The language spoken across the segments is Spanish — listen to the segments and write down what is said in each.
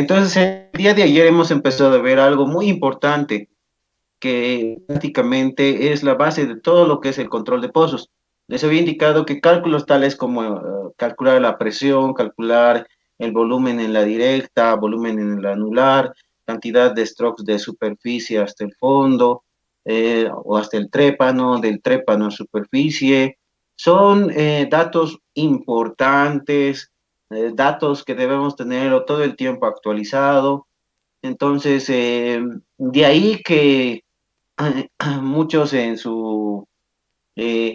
Entonces, el día de ayer hemos empezado a ver algo muy importante, que prácticamente es la base de todo lo que es el control de pozos. Les había indicado que cálculos tales como calcular la presión, calcular el volumen en la directa, volumen en el anular, cantidad de strokes de superficie hasta el fondo, o hasta el trépano, del trépano a superficie, son datos importantes, datos que debemos tener todo el tiempo actualizado. Entonces, de ahí que muchos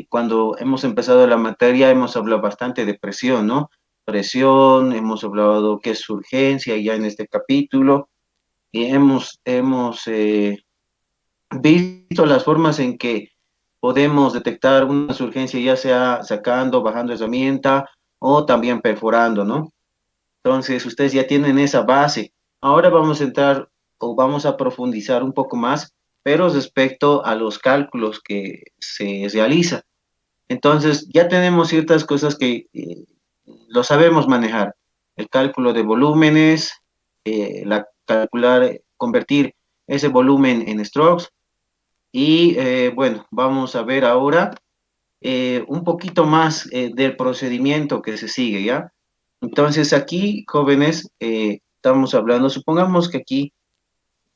cuando hemos empezado la materia, hemos hablado bastante de presión, ¿no? Presión, hemos hablado qué es urgencia ya en este capítulo, y hemos visto las formas en que podemos detectar una urgencia, ya sea sacando, bajando herramienta o también perforando, ¿no? Entonces, ustedes ya tienen esa base. Ahora vamos a entrar o vamos a profundizar un poco más, pero respecto a los cálculos que se realizan. Entonces, ya tenemos ciertas cosas que lo sabemos manejar. El cálculo de volúmenes, calcular, convertir ese volumen en strokes. Y bueno, vamos a ver ahora un poquito más del procedimiento que se sigue, ¿ya? Entonces aquí, jóvenes, estamos hablando, supongamos que aquí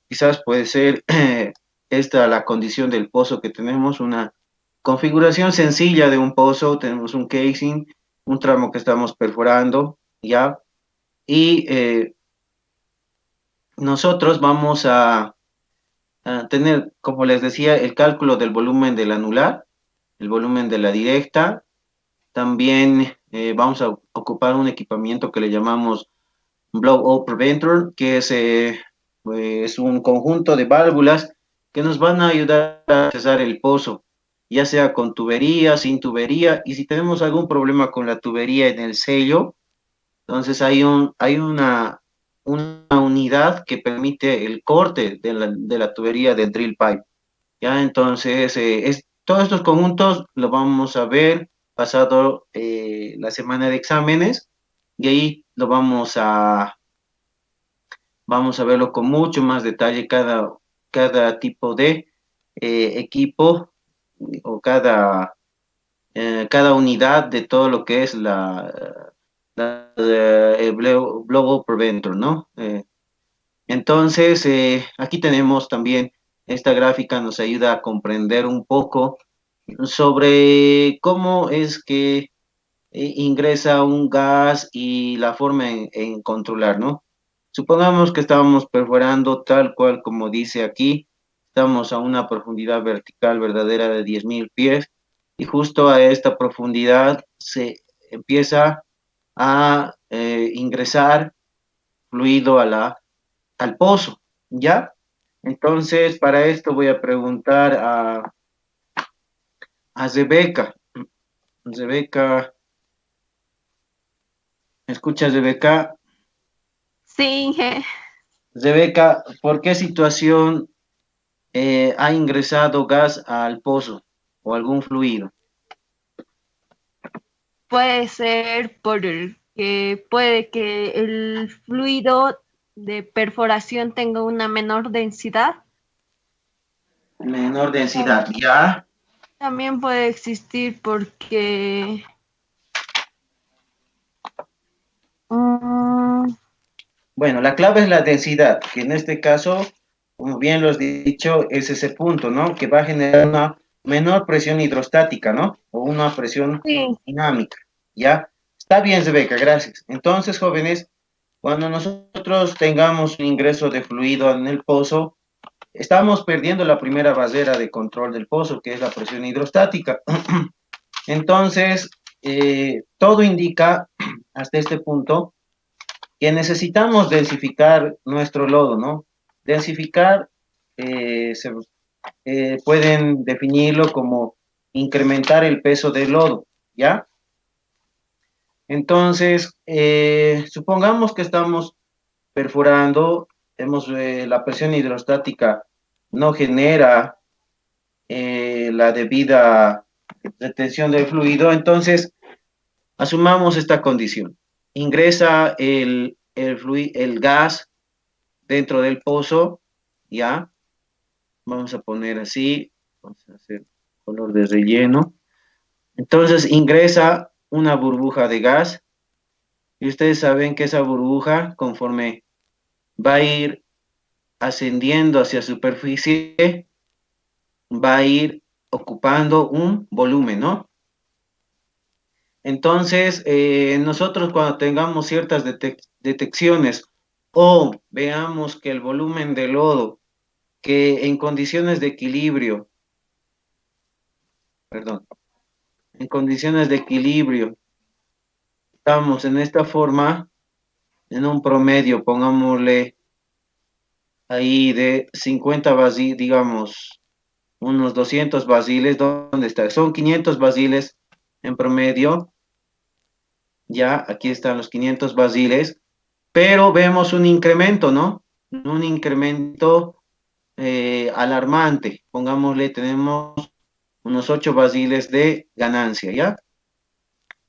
quizás puede ser esta la condición del pozo que tenemos, una configuración sencilla de un pozo, tenemos un casing, un tramo que estamos perforando, ¿ya? Y nosotros vamos a tener, como les decía, el cálculo del volumen del anular, el volumen de la directa. También vamos a ocupar un equipamiento que le llamamos Blowout Preventer, que es un conjunto de válvulas que nos van a ayudar a accesar el pozo, ya sea con tubería, sin tubería, y si tenemos algún problema con la tubería en el sello, entonces una unidad que permite el corte de la tubería del drill pipe. Ya, entonces, todos estos conjuntos lo vamos a ver pasado la semana de exámenes, y ahí vamos a verlo con mucho más detalle, cada tipo de equipo o cada unidad de todo lo que es el Blow Preventor, ¿no? Entonces, aquí tenemos también, esta gráfica nos ayuda a comprender un poco sobre cómo es que ingresa un gas y la forma en controlar, ¿no? Supongamos que estábamos perforando tal cual como dice aquí, estamos a una profundidad vertical verdadera de 10.000 pies, y justo a esta profundidad se empieza a ingresar fluido al pozo, ¿ya? Entonces, para esto voy a preguntar a Rebeca. Rebeca, ¿me escuchas, Rebeca? Sí, Inge. Rebeca, ¿por qué situación ha ingresado gas al pozo o algún fluido? Puede ser por el que puede que el fluido de perforación tenga una menor densidad. Menor densidad, ¿ya? También puede existir porque mm, Bueno, la clave es la densidad, que en este caso, como bien lo has dicho, es ese punto, ¿no? Que va a generar una menor presión hidrostática, ¿no? O una presión sí, dinámica, ¿ya? Está bien, Rebeca, gracias. Entonces, jóvenes, cuando nosotros tengamos un ingreso de fluido en el pozo, estamos perdiendo la primera barrera de control del pozo, que es la presión hidrostática. Entonces, todo indica hasta este punto que necesitamos densificar nuestro lodo, ¿no? Densificar, pueden definirlo como incrementar el peso del lodo, ¿ya? Entonces, supongamos que estamos perforando, la presión hidrostática no genera la debida retención del fluido, entonces asumamos esta condición. Ingresa el gas dentro del pozo, ¿ya? Vamos a poner así, vamos a hacer color de relleno. Entonces ingresa una burbuja de gas y ustedes saben que esa burbuja, conforme va a ir ascendiendo hacia superficie, va a ir ocupando un volumen, ¿no? Entonces, nosotros cuando tengamos ciertas detecciones o veamos que el volumen de lodo, que en condiciones de equilibrio, perdón, en condiciones de equilibrio, estamos en esta forma, en un promedio, pongámosle ahí de 50 barriles, digamos, unos 200 barriles, ¿dónde está? Son 500 barriles en promedio, ya, aquí están los 500 barriles, pero vemos un incremento, ¿no? Un incremento alarmante, pongámosle, tenemos unos 8 barriles de ganancia, ¿ya?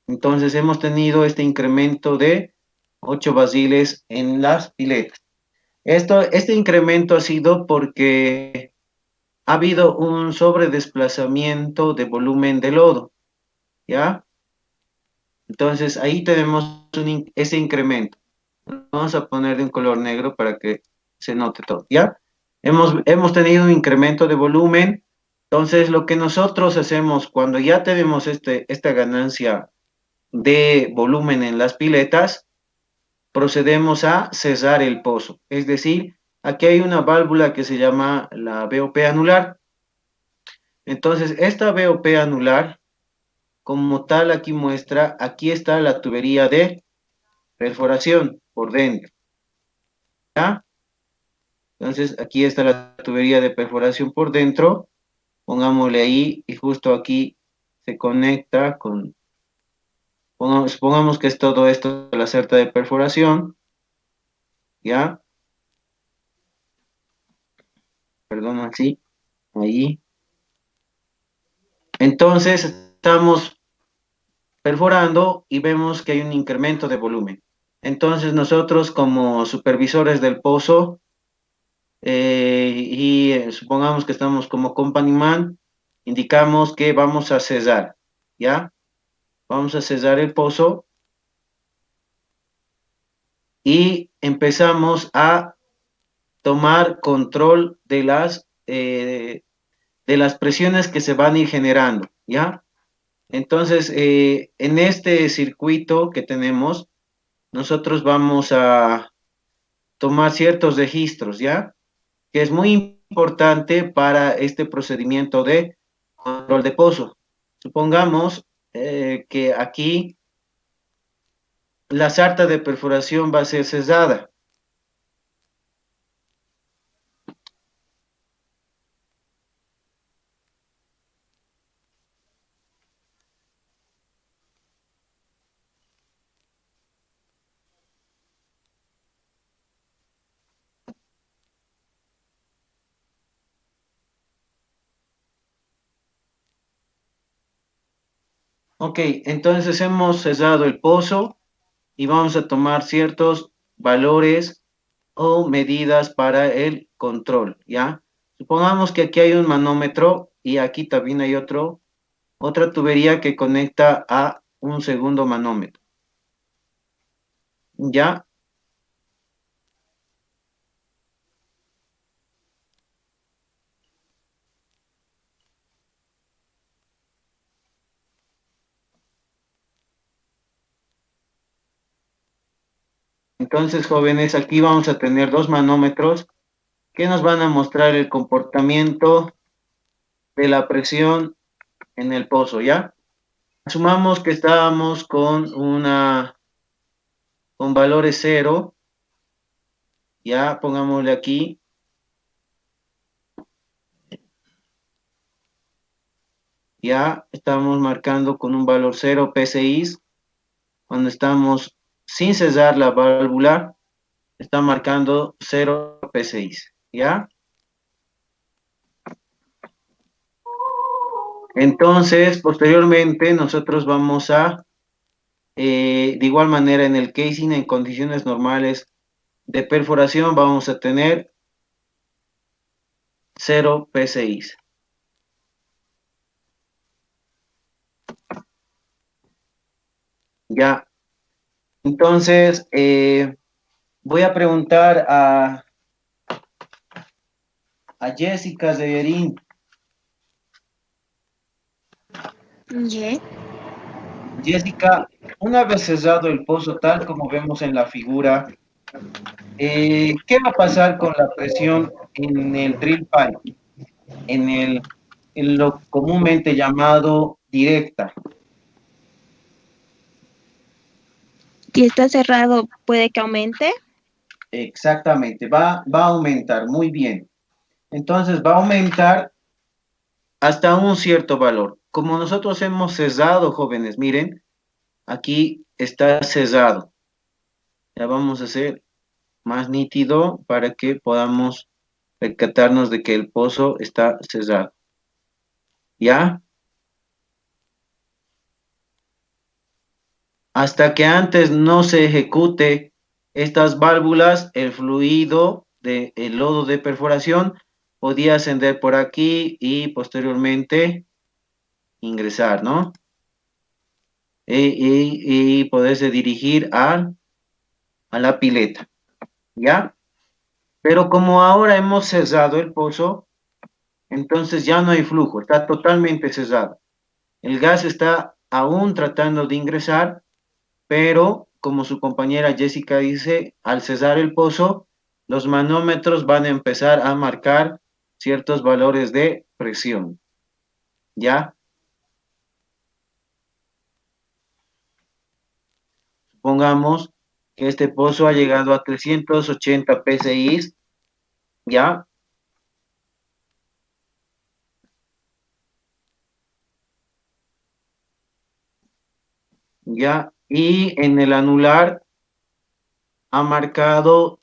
Entonces hemos tenido este incremento de 8 barriles en las piletas. Este incremento ha sido porque ha habido un sobredesplazamiento de volumen de lodo, ¿ya? Entonces ahí tenemos ese incremento. Vamos a poner de un color negro para que se note todo, ¿ya? Hemos tenido un incremento de volumen. Entonces lo que nosotros hacemos cuando ya tenemos esta ganancia de volumen en las piletas, procedemos a cesar el pozo. Es decir, aquí hay una válvula que se llama la BOP anular. Entonces, esta BOP anular, como tal, aquí muestra, aquí está la tubería de perforación por dentro, ¿ya? Entonces, aquí está la tubería de perforación por dentro, pongámosle ahí, y justo aquí se conecta con, supongamos que es todo esto de la certa de perforación, ¿ya? Perdón, así, ahí. Entonces, estamos perforando y vemos que hay un incremento de volumen. Entonces, nosotros como supervisores del pozo, supongamos que estamos como company man, indicamos que vamos a cesar, ¿ya? Vamos a cesar el pozo y empezamos a tomar control de las presiones que se van a ir generando, ¿ya? Entonces, en este circuito que tenemos, nosotros vamos a tomar ciertos registros, ¿ya? Que es muy importante para este procedimiento de control de pozo. Supongamos que aquí la sarta de perforación va a ser cesada. Ok, entonces hemos cesado el pozo y vamos a tomar ciertos valores o medidas para el control, ¿ya? Supongamos que aquí hay un manómetro y aquí también hay otra tubería que conecta a un segundo manómetro, ¿ya? Entonces, jóvenes, aquí vamos a tener dos manómetros que nos van a mostrar el comportamiento de la presión en el pozo, ¿ya? Asumamos que estábamos con valores cero, ya pongámosle aquí, ya estamos marcando con un valor cero PSI, cuando estamos sin cesar la válvula, está marcando cero PSI, ¿ya? Entonces, posteriormente, nosotros de igual manera en el casing, en condiciones normales, de perforación vamos a tener 0 PSI. Ya, entonces voy a preguntar a Jessica Zeverín. ¿Y? Jessica, una vez cerrado el pozo tal como vemos en la figura, ¿qué va a pasar con la presión en el drill pipe? En en lo comúnmente llamado directa. Si está cerrado, puede que aumente. Exactamente, va a aumentar, muy bien. Entonces va a aumentar hasta un cierto valor. Como nosotros hemos cesado, jóvenes, miren, aquí está cesado. Ya vamos a hacer más nítido para que podamos percatarnos de que el pozo está cesado. ¿Ya? Hasta que antes no se ejecute estas válvulas, el fluido del lodo de perforación podía ascender por aquí y posteriormente ingresar, ¿no? Y poderse dirigir a la pileta, ¿ya? Pero como ahora hemos cerrado el pozo, entonces ya no hay flujo, está totalmente cerrado. El gas está aún tratando de ingresar, pero como su compañera Jessica dice, al cesar el pozo, los manómetros van a empezar a marcar ciertos valores de presión, ¿ya? Supongamos que este pozo ha llegado a 380 PSI, ¿ya? ¿Ya? Y en el anular ha marcado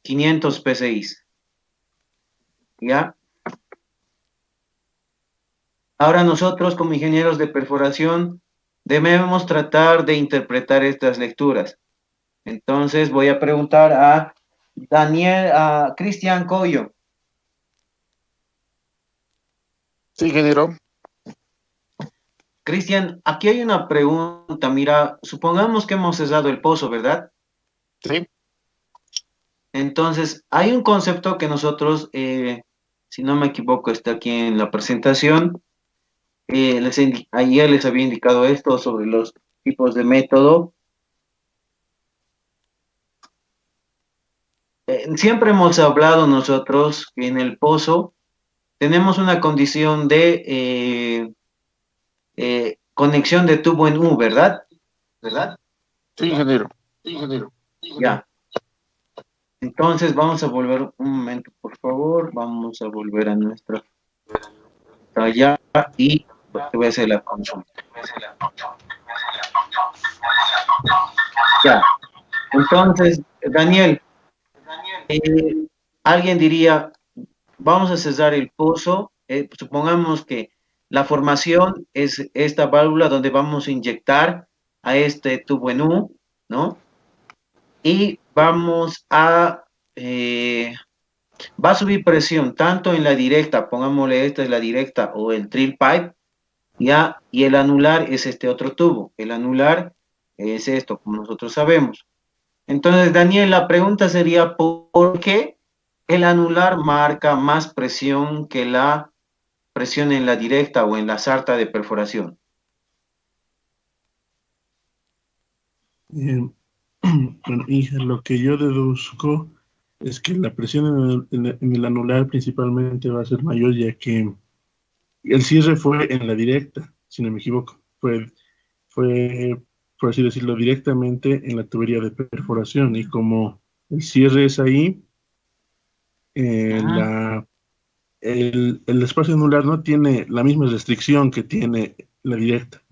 500 PSI, ¿ya? Ahora nosotros como ingenieros de perforación debemos tratar de interpretar estas lecturas. Entonces voy a preguntar a Cristian Coyo. Sí, ingeniero. Cristian, aquí hay una pregunta. Mira, supongamos que hemos cesado el pozo, ¿verdad? Sí. Entonces, hay un concepto que nosotros, si no me equivoco, está aquí en la presentación. Ayer les había indicado esto sobre los tipos de método. Siempre hemos hablado nosotros que en el pozo tenemos una condición de conexión de tubo en U, ¿verdad? ¿Verdad? Sí, ingeniero. Ya. Entonces vamos a volver un momento, por favor. Vamos a volver a nuestra pantalla y pues, te voy a hacer la consulta. Ya. Entonces, Daniel, eh, alguien diría, vamos a cesar el pozo. Supongamos que la formación es esta válvula donde vamos a inyectar a este tubo en U, ¿no? Y va a subir presión tanto en la directa, pongámosle esta es la directa o el drill pipe, ya, y el anular es este otro tubo. El anular es esto, como nosotros sabemos. Entonces, Daniel, la pregunta sería, ¿por qué el anular marca más presión que la presión en la directa o en la sarta de perforación? Eh, bueno, y lo que yo deduzco es que la presión en el anular principalmente va a ser mayor, ya que el cierre fue en la directa, si no me equivoco. Fue, por así decirlo, directamente en la tubería de perforación. Y como el cierre es ahí, Ajá. el espacio anular no tiene la misma restricción que tiene la directa.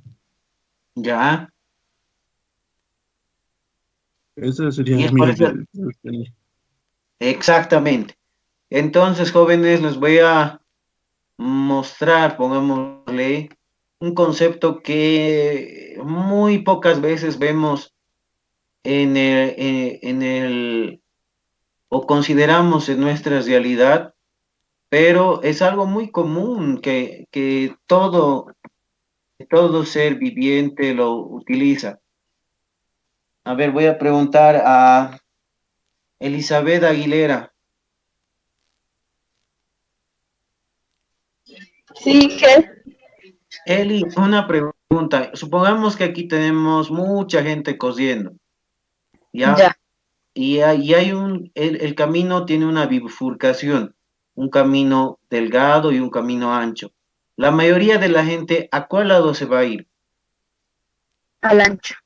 Ya, Esa y sería es por mi eso, exactamente. Entonces, jóvenes, les voy a mostrar, pongámosle, un concepto que muy pocas veces vemos o consideramos en nuestra realidad, pero es algo muy común que todo ser viviente lo utiliza. A ver, voy a preguntar a Elizabeth Aguilera. Sí, que Eli, una pregunta. Supongamos que aquí tenemos mucha gente cosiendo, ¿ya? ya. El camino tiene una bifurcación, un camino delgado y un camino ancho. La mayoría de la gente, ¿a cuál lado se va a ir? Al ancho.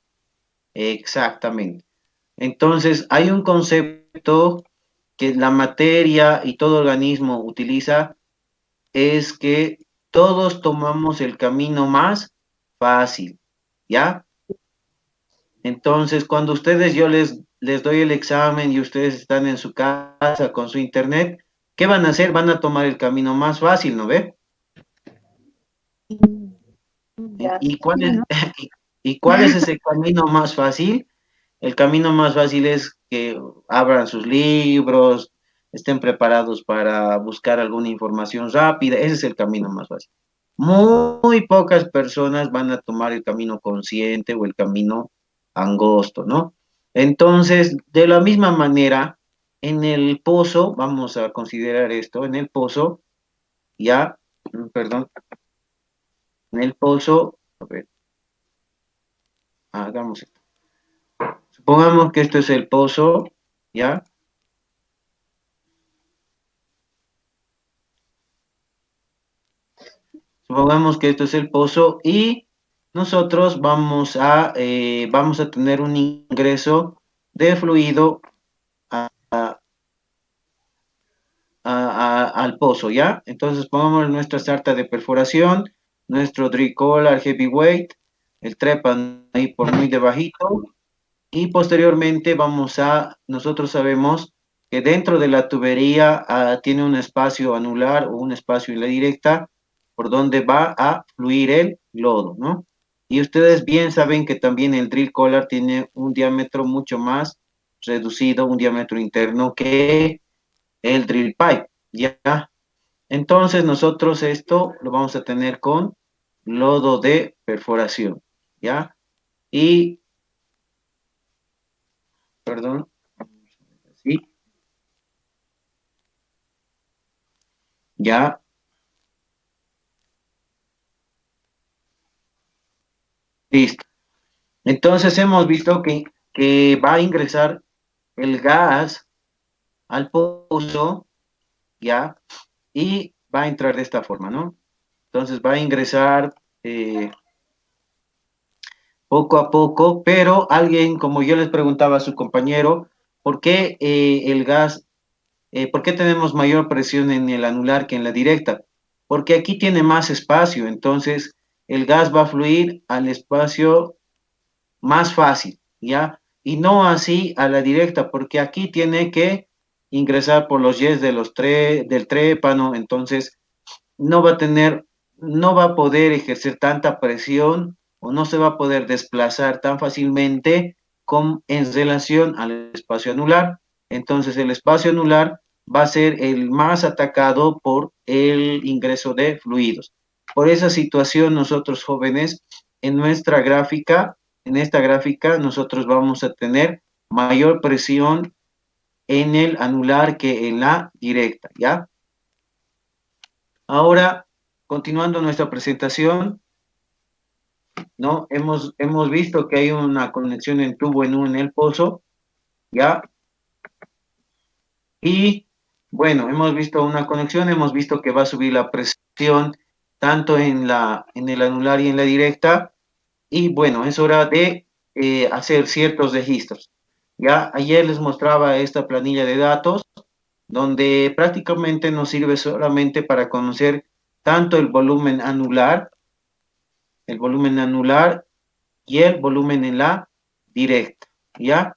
Exactamente. Entonces, hay un concepto que la materia y todo organismo utiliza, es que todos tomamos el camino más fácil, ¿ya? Entonces, cuando les doy el examen y ustedes están en su casa con su internet, ¿qué van a hacer? Van a tomar el camino más fácil, ¿no ve? Ya. ¿Y cuál es, Bueno, y cuál es ese camino más fácil? El camino más fácil es que abran sus libros, estén preparados para buscar alguna información rápida. Ese es el camino más fácil. Muy pocas personas van a tomar el camino consciente o el camino angosto, ¿no? Entonces, de la misma manera, en el pozo, vamos a considerar esto, en el pozo, ya, perdón, en el pozo, a ver, hagamos esto. Supongamos que esto es el pozo, ¿ya? Supongamos que esto es el pozo y nosotros vamos a tener un ingreso de fluido al pozo, ¿ya? Entonces pongamos nuestra sarta de perforación, nuestro drill collar heavyweight, el trepan ahí por muy debajito, y posteriormente nosotros sabemos que dentro de la tubería tiene un espacio anular o un espacio en la directa por donde va a fluir el lodo, ¿no? Y ustedes bien saben que también el drill collar tiene un diámetro mucho más reducido, un diámetro interno que el drill pipe, ¿ya? Entonces nosotros esto lo vamos a tener con lodo de perforación, ¿ya? Y, perdón, sí, ya, listo. Entonces hemos visto que va a ingresar el gas al pozo, ¿ya? Y va a entrar de esta forma, ¿no? Entonces va a ingresar poco a poco, pero alguien, como yo les preguntaba a su compañero, ¿por qué el gas, por qué tenemos mayor presión en el anular que en la directa? Porque aquí tiene más espacio, entonces el gas va a fluir al espacio más fácil, ¿ya? Y no así a la directa, porque aquí tiene que ingresar por los yes del trépano, entonces no va a tener, no va a poder ejercer tanta presión o no se va a poder desplazar tan fácilmente en relación al espacio anular. Entonces el espacio anular va a ser el más atacado por el ingreso de fluidos. Por esa situación, nosotros jóvenes, en nuestra gráfica, en esta gráfica, nosotros vamos a tener mayor presión en el anular que en la directa, ¿ya? Ahora, continuando nuestra presentación, ¿no? Hemos visto que hay una conexión en tubo en el pozo, ¿ya? Y, bueno, hemos visto una conexión, hemos visto que va a subir la presión tanto en el anular y en la directa, y bueno, es hora de hacer ciertos registros. Ya ayer les mostraba esta planilla de datos, donde prácticamente nos sirve solamente para conocer tanto el volumen anular y el volumen en la directa, ¿ya?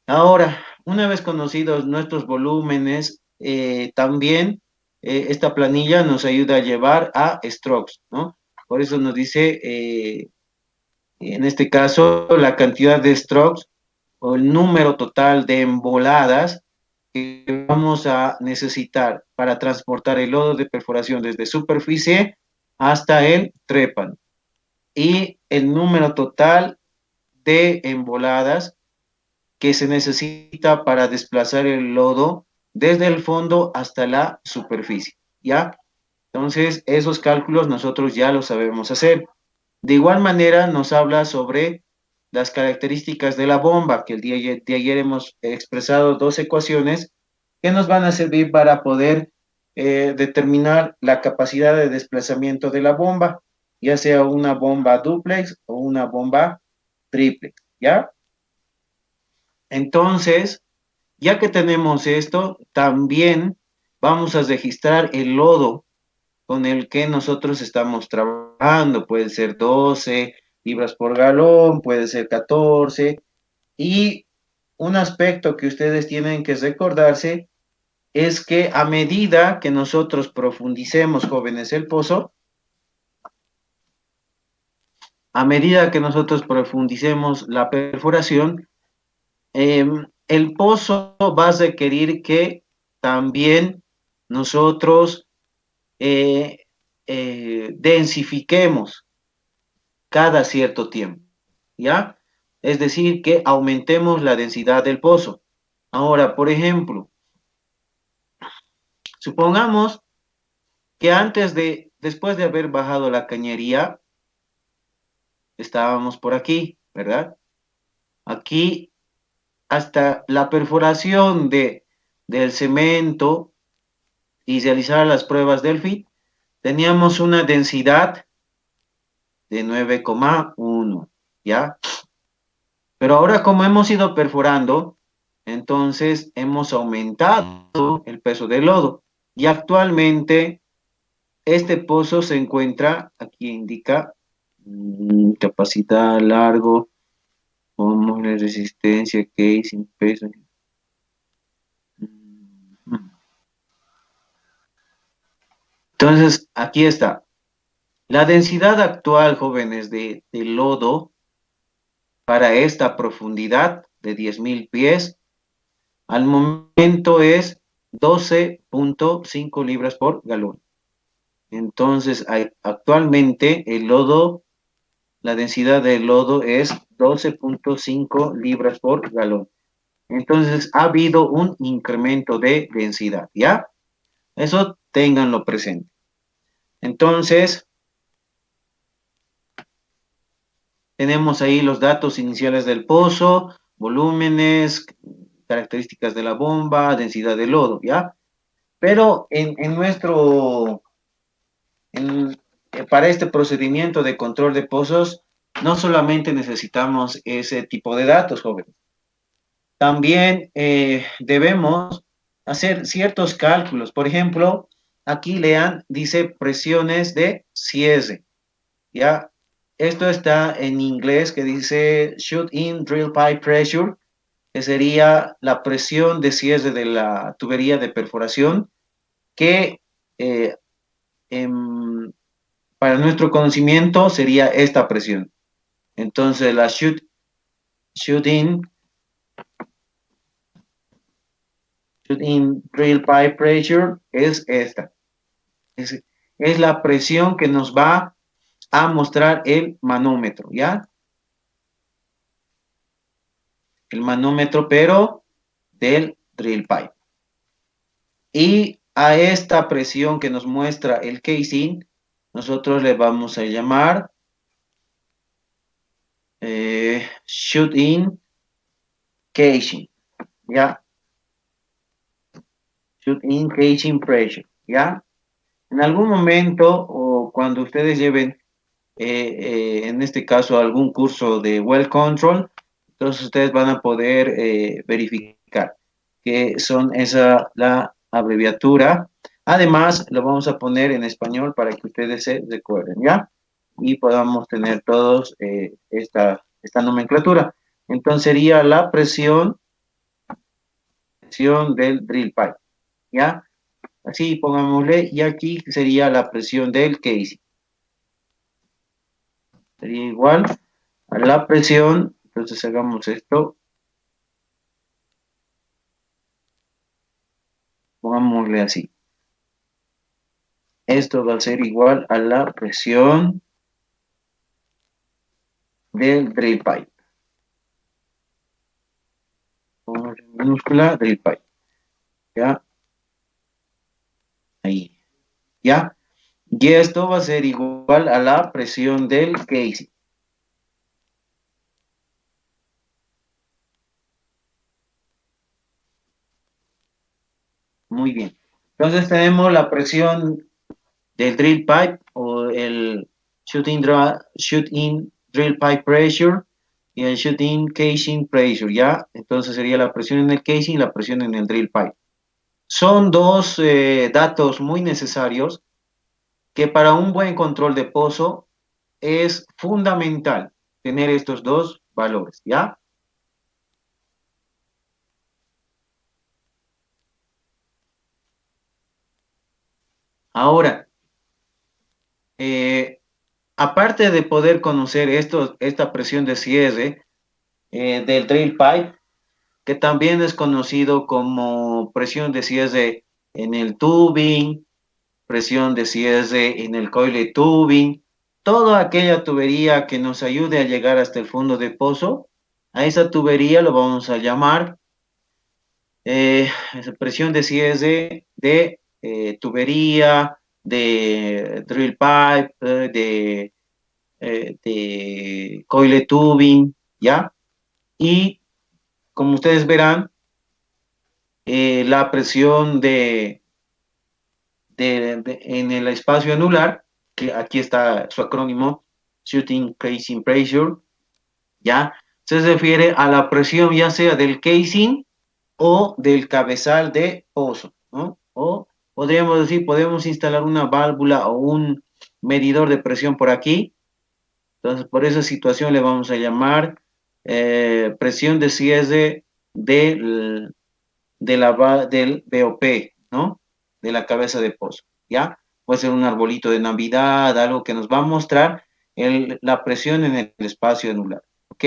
Ahora, una vez conocidos nuestros volúmenes, también esta planilla nos ayuda a llevar a strokes, ¿no? Por eso nos dice, en este caso, la cantidad de strokes o el número total de emboladas que vamos a necesitar para transportar el lodo de perforación desde superficie hasta el trépano. Y el número total de emboladas que se necesita para desplazar el lodo desde el fondo hasta la superficie, ¿ya? Entonces, esos cálculos nosotros ya los sabemos hacer. De igual manera, nos habla sobre las características de la bomba, que el día de ayer hemos expresado dos ecuaciones que nos van a servir para poder determinar la capacidad de desplazamiento de la bomba, ya sea una bomba dúplex o una bomba triplex, ¿ya? Entonces, ya que tenemos esto, también vamos a registrar el lodo con el que nosotros estamos trabajando. Puede ser 12 libras por galón, puede ser 14. Y un aspecto que ustedes tienen que recordarse es que a medida que nosotros profundicemos, jóvenes, el pozo, a medida que nosotros profundicemos la perforación, el pozo va a requerir que también nosotros densifiquemos cada cierto tiempo, ¿ya? Es decir, que aumentemos la densidad del pozo. Ahora, por ejemplo, supongamos que después de haber bajado la cañería, estábamos por aquí, ¿verdad? Aquí, hasta la perforación del cemento y realizar las pruebas del FIT, teníamos una densidad de 9,1, ¿ya? Pero ahora como hemos ido perforando, entonces hemos aumentado el peso del lodo y actualmente este pozo se encuentra, aquí indica capacidad, largo, como la resistencia, casing, peso. Entonces, aquí está. La densidad actual, jóvenes, de lodo para esta profundidad de 10.000 pies, al momento es 12,5 libras por galón. Entonces, actualmente el lodo, la densidad del lodo es 12,5 libras por galón. Entonces, ha habido un incremento de densidad, ¿ya? Eso ténganlo presente. Entonces, tenemos ahí los datos iniciales del pozo, volúmenes, características de la bomba, densidad de lodo, ¿ya? Pero para este procedimiento de control de pozos, no solamente necesitamos ese tipo de datos, jóvenes. También debemos hacer ciertos cálculos. Por ejemplo, aquí lean, dice presiones de cierre, ¿ya? Esto está en inglés que dice shoot-in drill pipe pressure, que sería la presión de cierre de la tubería de perforación, que para nuestro conocimiento sería esta presión. Entonces la shoot-in drill pipe pressure es esta. Es la presión que nos va a mostrar el manómetro, ¿ya? El manómetro, pero del drill pipe. Y a esta presión que nos muestra el casing, nosotros le vamos a llamar shoot-in casing, ¿ya? Shoot-in casing pressure, ¿ya? En algún momento, o cuando ustedes lleven, en este caso, algún curso de well control, entonces ustedes van a poder verificar que son la abreviatura. Además, lo vamos a poner en español para que ustedes se recuerden, ¿ya? Y podamos tener todos esta nomenclatura. Entonces sería la presión del drill pipe, ¿ya? Así pongámosle, y aquí sería la presión del casing. sería igual a la presión. Entonces hagamos esto. Pongámosle así. Esto va a ser igual a la presión del drill pipe. Con minúscula drill pipe. ¿Ya? Ahí. ¿Ya? Y esto va a ser igual a la presión del casing. Muy bien. Entonces tenemos la presión del drill pipe o el shoot-in drill pipe pressure y el shoot-in casing pressure, ¿ya? Entonces sería la presión en el casing y la presión en el drill pipe. Son dos datos muy necesarios que para un buen control de pozo es fundamental tener estos dos valores, ¿ya? Ahora, aparte de poder conocer esta presión de cierre del drill pipe, que también es conocido como presión de cierre en el tubing, presión de cierre en el coil tubing, toda aquella tubería que nos ayude a llegar hasta el fondo de pozo, a esa tubería lo vamos a llamar presión de cierre de tubería, de drill pipe, de coil tubing, ¿ya? Y como ustedes verán, la presión en el espacio anular, que aquí está su acrónimo, Shooting Casing Pressure, ¿ya? Se refiere a la presión ya sea del casing o del cabezal de pozo, ¿no? O podríamos decir, podemos instalar una válvula o un medidor de presión por aquí. Entonces, por esa situación le vamos a llamar presión de cierre del, del BOP, ¿no? De la cabeza de pozo, ¿ya? Puede ser un arbolito de Navidad, algo que nos va a mostrar la presión en el espacio anular, ¿ok?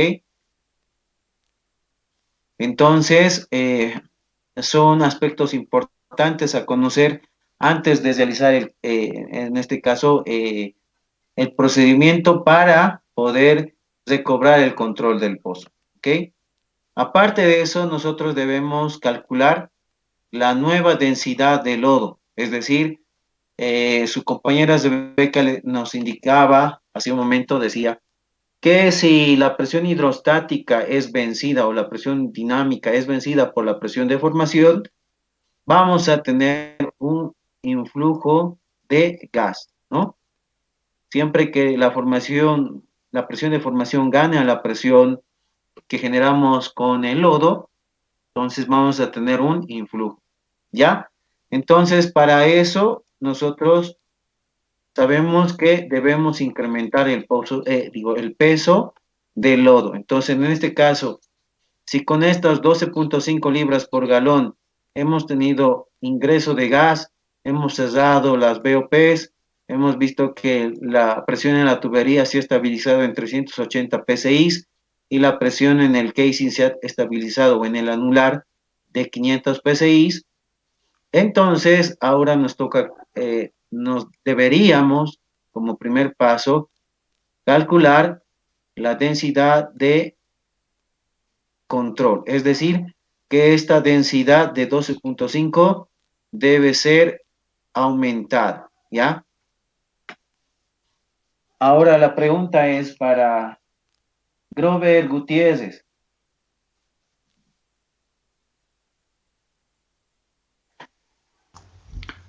Entonces, son aspectos importantes a conocer antes de realizar, en este caso, el procedimiento para poder recobrar el control del pozo, ¿ok? Aparte de eso, nosotros debemos calcular la nueva densidad de lodo, es decir, su compañera Rebeca nos indicaba, hace un momento decía, que si la presión hidrostática es vencida o la presión dinámica es vencida por la presión de formación, vamos a tener un influjo de gas, ¿no? Siempre que la presión de formación gane a la presión que generamos con el lodo, entonces vamos a tener un influjo, ¿ya? Entonces, para eso, nosotros sabemos que debemos incrementar el peso del lodo. Entonces, en este caso, si con estas 12.5 libras por galón hemos tenido ingreso de gas, hemos cerrado las BOPs, hemos visto que la presión en la tubería se ha estabilizado en 380 PSI y la presión en el casing se ha estabilizado en el anular de 500 PSI. Entonces, ahora nos toca, nos deberíamos, como primer paso, calcular la densidad de control. Es decir, que esta densidad de 12.5 debe ser aumentada, ¿ya? Ahora la pregunta es para Grover Gutiérrez.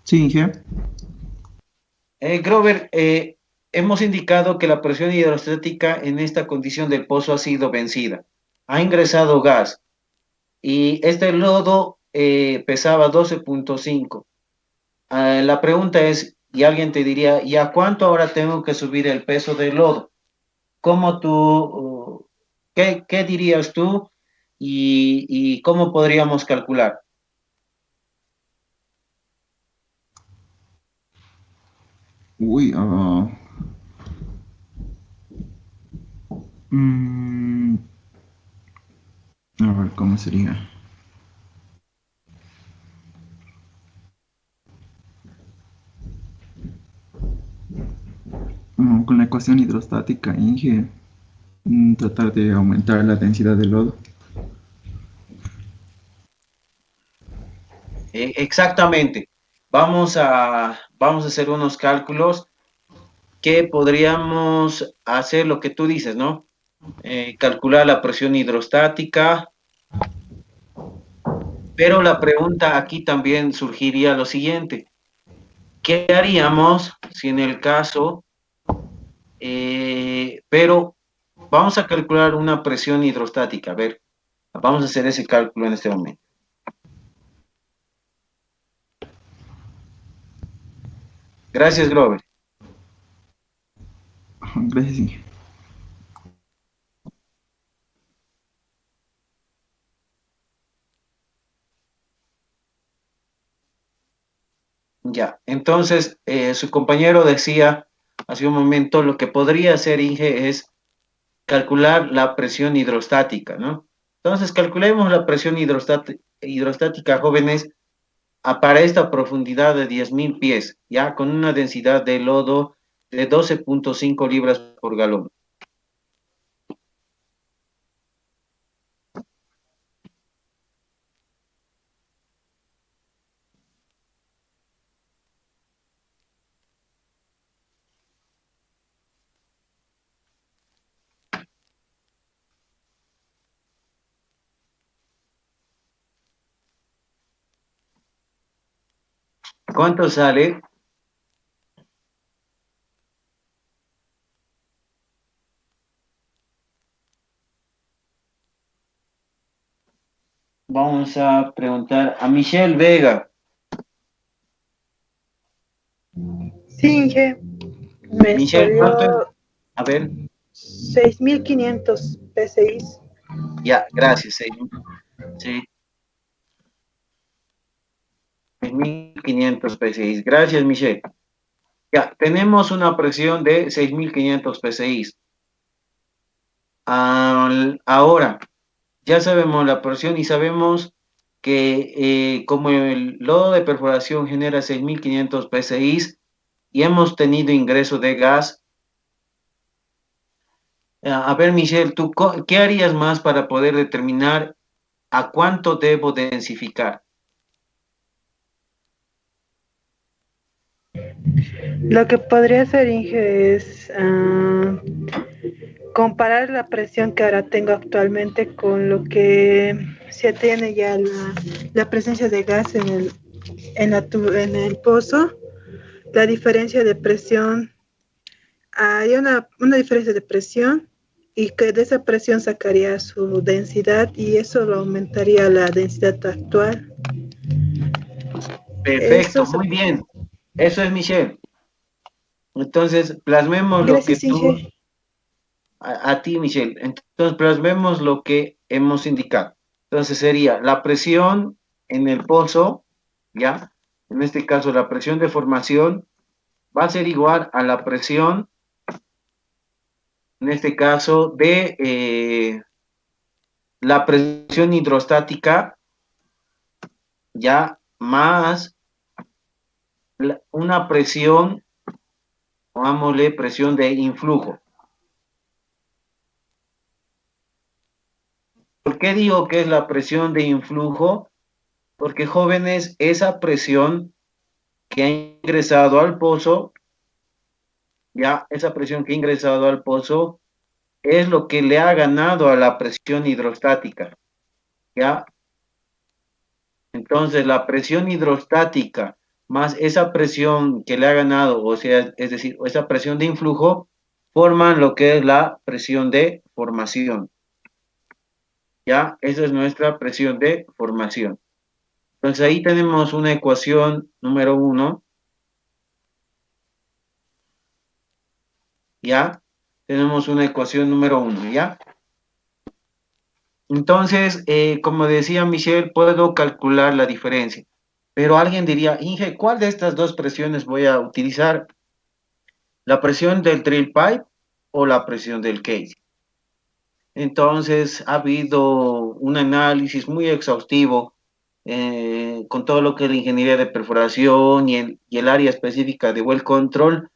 Sí, Inge. Grover, hemos indicado que la presión hidrostática en esta condición del pozo ha sido vencida. Ha ingresado gas y este lodo pesaba 12.5. La pregunta es, y alguien te diría, ¿y a cuánto ahora tengo que subir el peso del lodo? ¿Cómo tú, qué dirías tú y cómo podríamos calcular? Uy, Mm, a ver, ¿cómo sería? Con la ecuación hidrostática, Inge, tratar de aumentar la densidad del lodo. Exactamente. Vamos a hacer unos cálculos que podríamos hacer lo que tú dices, ¿no? Calcular la presión hidrostática, pero la pregunta aquí también surgiría lo siguiente. ¿Qué haríamos si en el caso, pero vamos a calcular una presión hidrostática? A ver, vamos a hacer ese cálculo en este momento. Gracias, Glover. Gracias, Inge. Ya, entonces su compañero decía hace un momento, lo que podría hacer Inge es calcular la presión hidrostática, ¿no? Entonces calculemos la presión hidrostática, jóvenes, para esta profundidad de 10.000 pies, ya con una densidad de lodo de 12.5 libras por galón. ¿Cuánto sale? Vamos a preguntar a Michelle Vega. Sí, Inge, me Michelle, ¿cuánto es? salió A ver, 6.500 PSI. ya, gracias. Sí, 6.500 PSI. Gracias, Michelle. Ya, tenemos una presión de 6.500 PSI. Ahora, ya sabemos la presión y sabemos que como el lodo de perforación genera 6.500 PSI y hemos tenido ingreso de gas. A ver, Michelle, ¿tú qué harías más para poder determinar a cuánto debo densificar? Lo que podría hacer, Inge, es comparar la presión que ahora tengo actualmente con lo que se tiene ya la presencia de gas en el pozo. La diferencia de presión, hay una diferencia de presión y que de esa presión sacaría su densidad y eso lo aumentaría la densidad actual. Perfecto, Eso se... muy bien. Eso es, Michelle. Entonces, plasmemos lo que Gracias, tú, Inge. a ti, Michelle. Entonces, plasmemos lo que hemos indicado. Entonces, sería la presión en el pozo, ¿ya? En este caso, la presión de formación va a ser igual a la presión, en este caso, de la presión hidrostática, ya más una presión, pongámosle presión de influjo. ¿Por qué digo que es la presión de influjo? Porque, jóvenes, esa presión que ha ingresado al pozo, ya esa presión que ha ingresado al pozo es lo que le ha ganado a la presión hidrostática, ya. Entonces, la presión hidrostática más esa presión que le ha ganado, o sea, es decir, esa presión de influjo, forman lo que es la presión de formación. Ya, esa es nuestra presión de formación. Entonces, ahí tenemos una ecuación número 1, ¿ya? Tenemos una ecuación número 1, ¿ya? Entonces, como decía Michelle, puedo calcular la diferencia. Pero alguien diría, Inge, ¿cuál de estas dos presiones voy a utilizar? ¿La presión del drill pipe o la presión del casing? Entonces, ha habido un análisis muy exhaustivo con todo lo que es la ingeniería de perforación y el área específica de well control,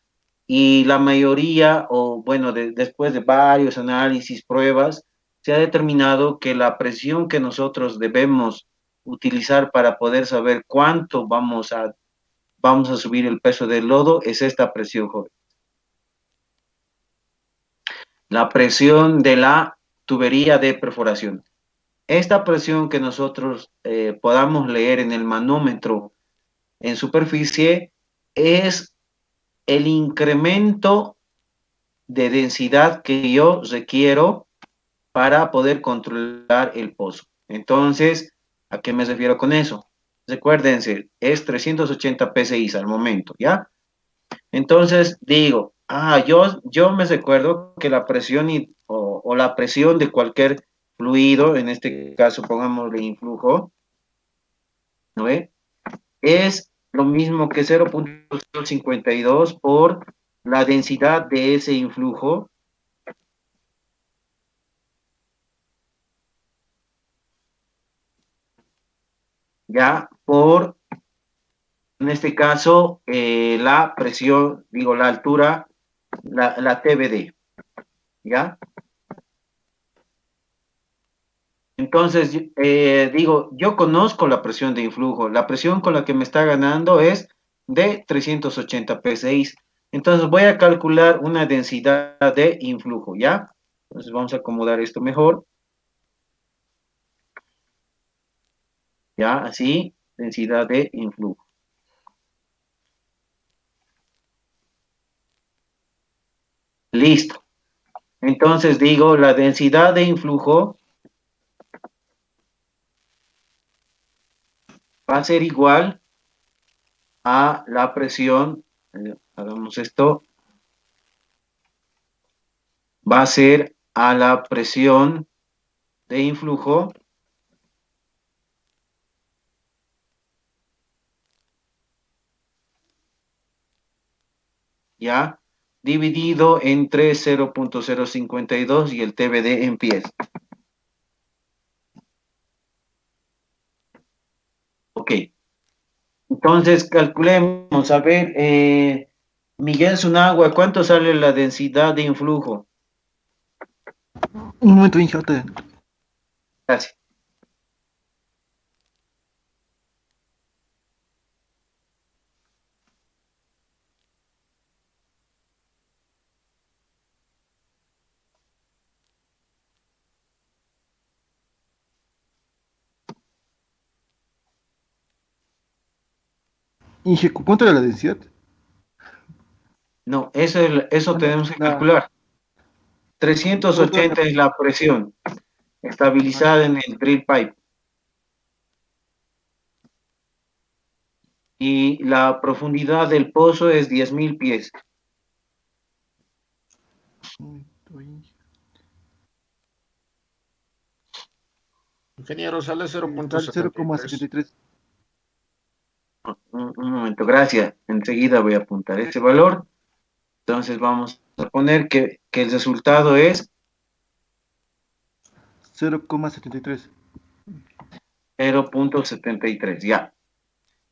y la mayoría, o bueno, después de varios análisis, pruebas, se ha determinado que la presión que nosotros debemos utilizar para poder saber cuánto vamos a subir el peso del lodo es esta presión, joven. La presión de la tubería de perforación. Esta presión que nosotros podamos leer en el manómetro en superficie es el incremento de densidad que yo requiero para poder controlar el pozo. Entonces, ¿a qué me refiero con eso? Recuérdense, es 380 PSI al momento, ¿ya? Entonces digo, yo me recuerdo que la presión o la presión de cualquier fluido, en este caso pongámosle influjo, ¿no ve? Es lo mismo que 0.052 por la densidad de ese influjo, ya, por, en este caso, la presión, digo, la altura, la TBD, ¿ya? Entonces, digo, yo conozco la presión de influjo. La presión con la que me está ganando es de 380 PSI. Entonces, voy a calcular una densidad de influjo, ¿ya? Entonces, vamos a acomodar esto mejor. Ya, así, densidad de influjo. Listo. Entonces, digo, la densidad de influjo va a ser igual a la presión, hagamos esto, va a ser a la presión de influjo ya dividido entre 0.052 y el TBD en pies. Ok. Entonces calculemos, a ver, Miguel Sunagua, ¿cuánto sale la densidad de influjo? Un momento, Inge, ahorita. Gracias. Inge, ¿cuánto era la densidad? No, eso tenemos que calcular. 380 es la presión estabilizada en el drill pipe. Y la profundidad del pozo es 10.000 pies. Ingeniero, sale Sale 0.73. 0,73. Un momento, gracias. Enseguida voy a apuntar ese valor. Entonces vamos a poner que el resultado es 0,73. 0.73, ya.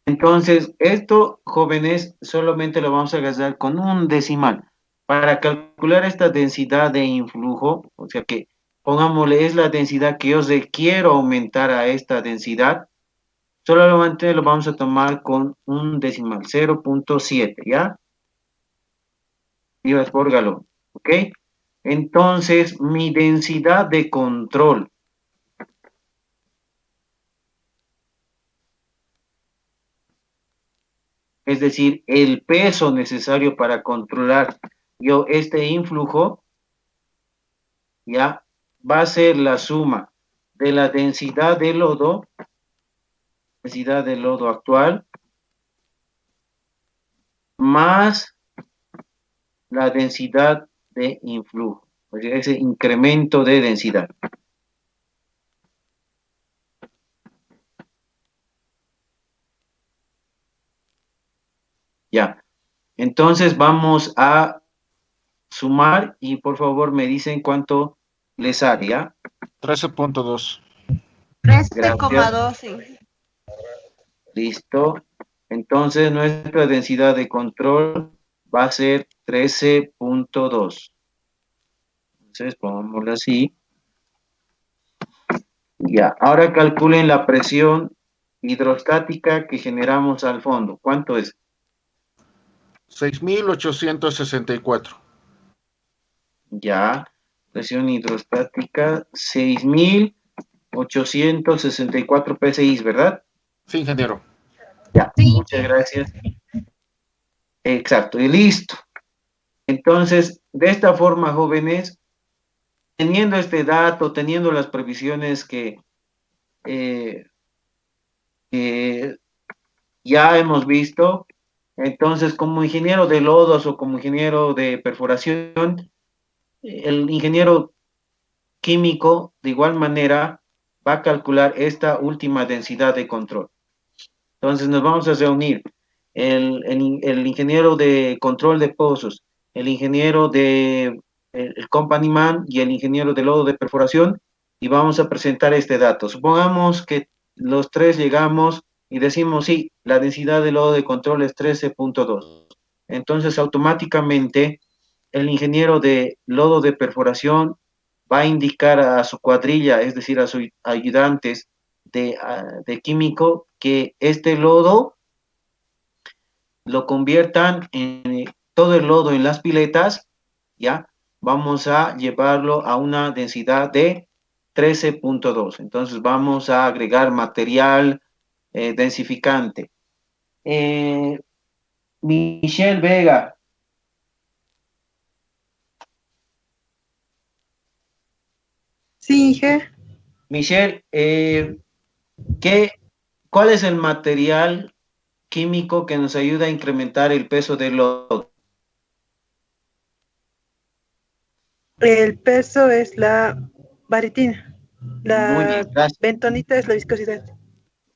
Entonces, esto, jóvenes, solamente lo vamos a gastar con un decimal. Para calcular esta densidad de influjo, o sea que, pongámosle, es la densidad que yo quiero aumentar a esta densidad, solamente lo vamos a tomar con un decimal, 0.7, ¿ya? Libras por galón, ¿ok? Entonces, mi densidad de control, es decir, el peso necesario para controlar yo este influjo, ya va a ser la suma de la densidad de lodo actual, más la densidad de influjo, o sea, ese incremento de densidad. Ya, entonces vamos a sumar y por favor me dicen cuánto le sale, ¿ya? 13.2. 13,2, sí. Listo. Entonces nuestra densidad de control va a ser 13.2. Entonces pongámoslo así. Ya, ahora calculen la presión hidrostática que generamos al fondo. ¿Cuánto es? 6.864. Ya, presión hidrostática 6.864 PSI, ¿verdad? Sí, ingeniero. Ya, Sí. muchas gracias. Exacto, y listo. Entonces, de esta forma, jóvenes, teniendo este dato, teniendo las previsiones eh, que ya hemos visto, entonces como ingeniero de lodos o como ingeniero de perforación, el ingeniero químico de igual manera va a calcular esta última densidad de control. Entonces nos vamos a reunir el ingeniero de control de pozos, el ingeniero de el company man y el ingeniero de lodo de perforación y vamos a presentar este dato. Supongamos que los tres llegamos y decimos, sí, la densidad de lodo de control es 13.2. Entonces automáticamente el ingeniero de lodo de perforación va a indicar a su cuadrilla, es decir, a sus ayudantes de químico, que este lodo lo conviertan en todo el lodo en las piletas, ¿ya? Vamos a llevarlo a una densidad de 13.2. Entonces vamos a agregar material densificante. Michelle Vega. Sí, Inge. Michelle, ¿cuál es el material químico que nos ayuda a incrementar el peso del lodo? El peso es la baritina. Muy La bien, gracias. bentonita es la viscosidad.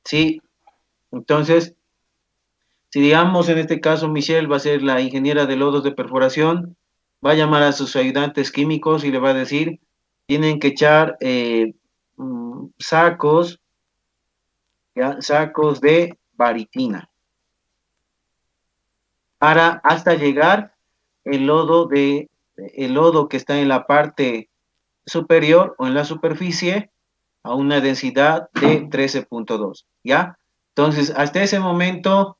Sí, entonces, si digamos en este caso Michelle va a ser la ingeniera de lodos de perforación, va a llamar a sus ayudantes químicos y le va a decir, tienen que echar sacos, ¿ya? Sacos de baritina para hasta llegar el lodo que está en la parte superior o en la superficie a una densidad de 13.2, ¿ya? Entonces, hasta ese momento,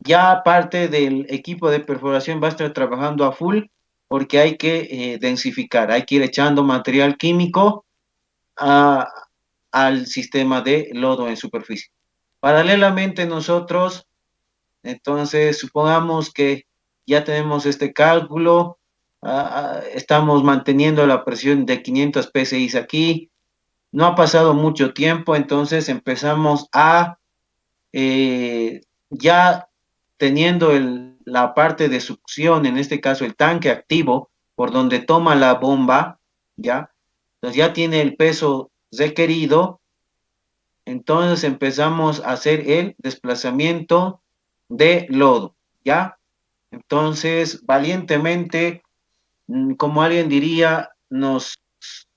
ya parte del equipo de perforación va a estar trabajando a full porque hay que densificar, hay que ir echando material químico a- al sistema de lodo en superficie. Paralelamente, nosotros, entonces, supongamos que ya tenemos este cálculo, estamos manteniendo la presión de 500 PSI aquí, no ha pasado mucho tiempo, entonces empezamos a, ya teniendo la parte de succión, en este caso el tanque activo, por donde toma la bomba, ¿ya? Entonces ya tiene el peso requerido, entonces empezamos a hacer el desplazamiento de lodo, ¿ya? Entonces, valientemente, como alguien diría, nos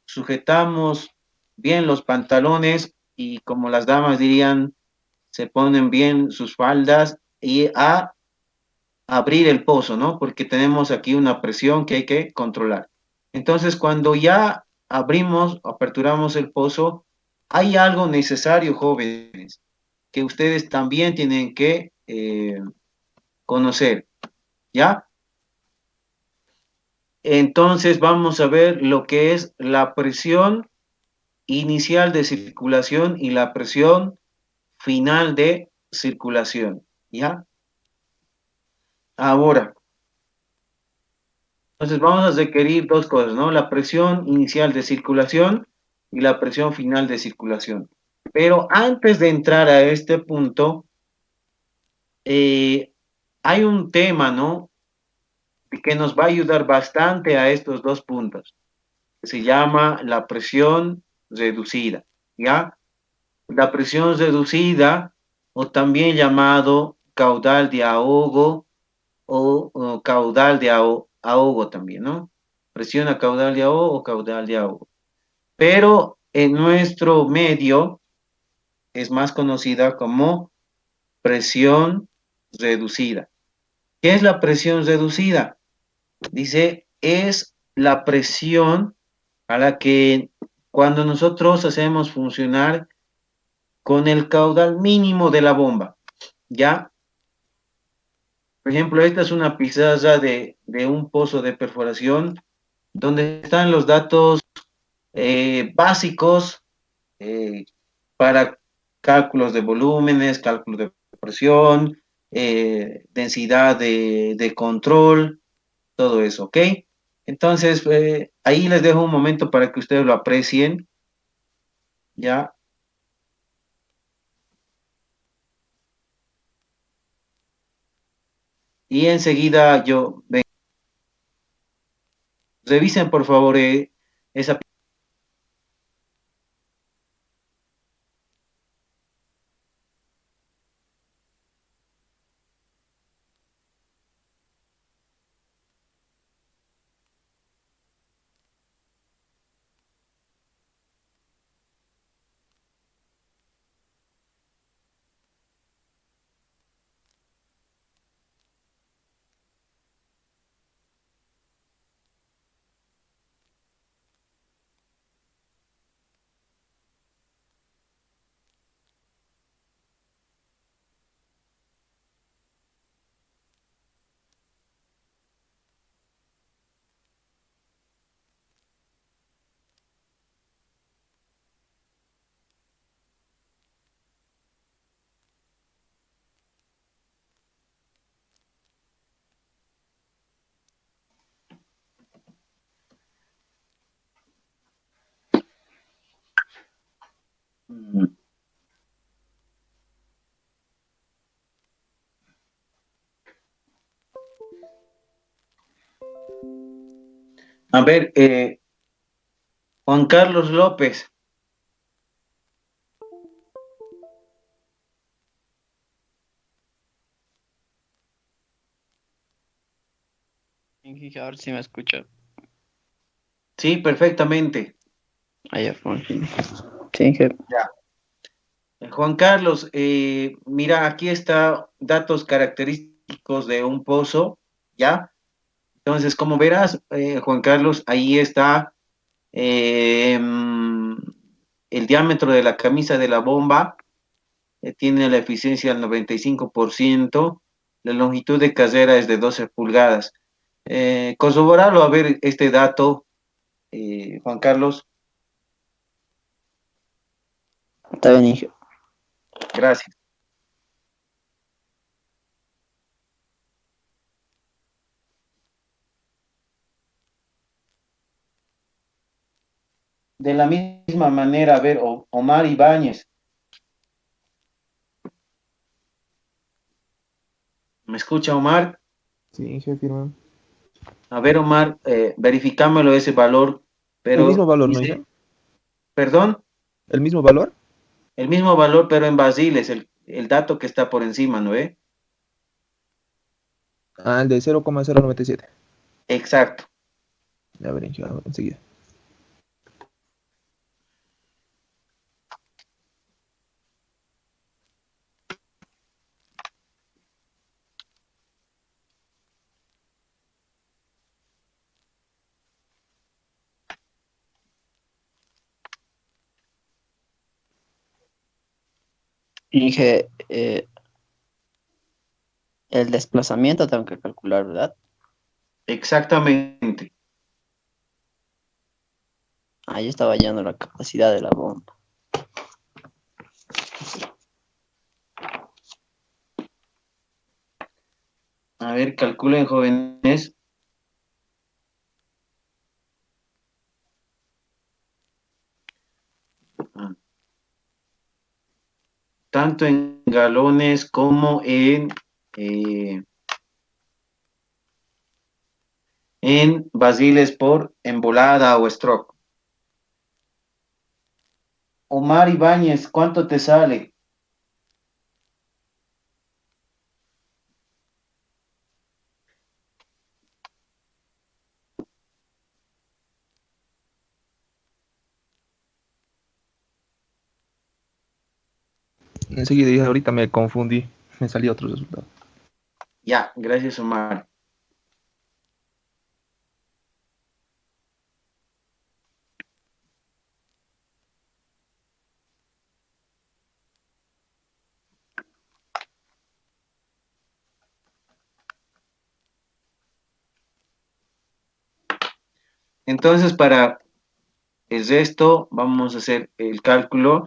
sujetamos bien los pantalones y como las damas dirían, se ponen bien sus faldas y a abrir el pozo, ¿no? Porque tenemos aquí una presión que hay que controlar. Entonces, cuando ya abrimos, aperturamos el pozo, hay algo necesario, jóvenes, que ustedes también tienen que conocer, ¿ya? Entonces vamos a ver lo que es la presión inicial de circulación y la presión final de circulación, ¿ya? Ahora, entonces vamos a requerir dos cosas, ¿no? La presión inicial de circulación y la presión final de circulación. Pero antes de entrar a este punto, hay un tema, ¿no? Que nos va a ayudar bastante a estos dos puntos, que se llama la presión reducida, ¿ya? La presión reducida, o también llamado caudal de ahogo o caudal de ahogo también, ¿no? Presión a caudal de ahogo o caudal de ahogo. pero en nuestro medio es más conocida como presión reducida. ¿Qué es la presión reducida? Dice, es la presión a la que cuando nosotros hacemos funcionar con el caudal mínimo de la bomba, ¿ya? Por ejemplo, esta es una pizarra de un pozo de perforación donde están los datos básicos eh, para cálculos de volúmenes, cálculos de presión, densidad de control, todo eso, ¿ok? Entonces, ahí les dejo un momento para que ustedes lo aprecien, ¿ya? Y enseguida revisen por favor esa. A ver, Juan Carlos López. Inge, a ver si me escucha. Sí, perfectamente. Allá, por fin. Sí, Inge. Ya. Juan Carlos, mira, aquí está datos característicos de un pozo, ¿ya? Entonces, como verás, Juan Carlos, ahí está el diámetro de la camisa de la bomba, tiene la eficiencia del 95%, la longitud de carrera es de 12 pulgadas. Corroborarlo a ver este dato, Juan Carlos, Está bien, Inge. gracias. De la misma manera, a ver, Omar Ibáñez, ¿me escucha Omar? Sí, jefe, firma. A ver, Omar, verificámelo ese valor, El mismo pero valor, ¿no, hija? dice, perdón, ¿El mismo valor? el mismo valor, pero en basiles, el dato que está por encima, ¿no ve? Ah, el de 0,097. Exacto. A ver, hija, enseguida. Inge, el desplazamiento tengo que calcular, ¿verdad? Exactamente. Ahí está hallando la capacidad de la bomba. A ver, calculen, jóvenes. Tanto en galones como en basiles por embolada o stroke. Omar Ibáñez, ¿cuánto te sale? Enseguida, y ahorita me confundí. Me salió otro resultado. Ya, gracias, Omar. Entonces, para el resto, vamos a hacer el cálculo.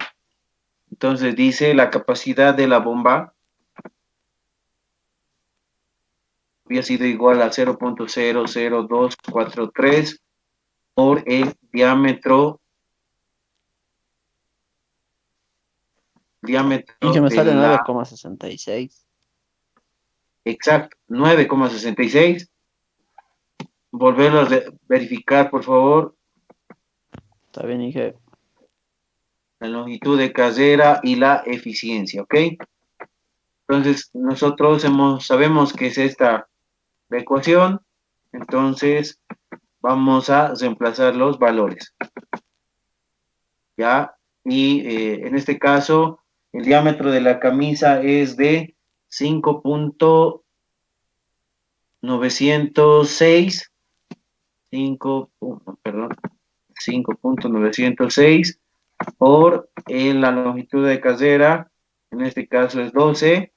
Entonces, dice la capacidad de la bomba había sido igual a 0.00243 por el diámetro Inge, me de sale la, 9,66. exacto, 9,66. Volverlo a verificar, por favor, Está bien, Inge. la longitud de carrera y la eficiencia, ¿ok? Entonces, nosotros sabemos que es esta la ecuación, entonces vamos a reemplazar los valores, ¿ya? Y en este caso, el diámetro de la camisa es de 5.906, 5.906 por la longitud de carrera, en este caso es 12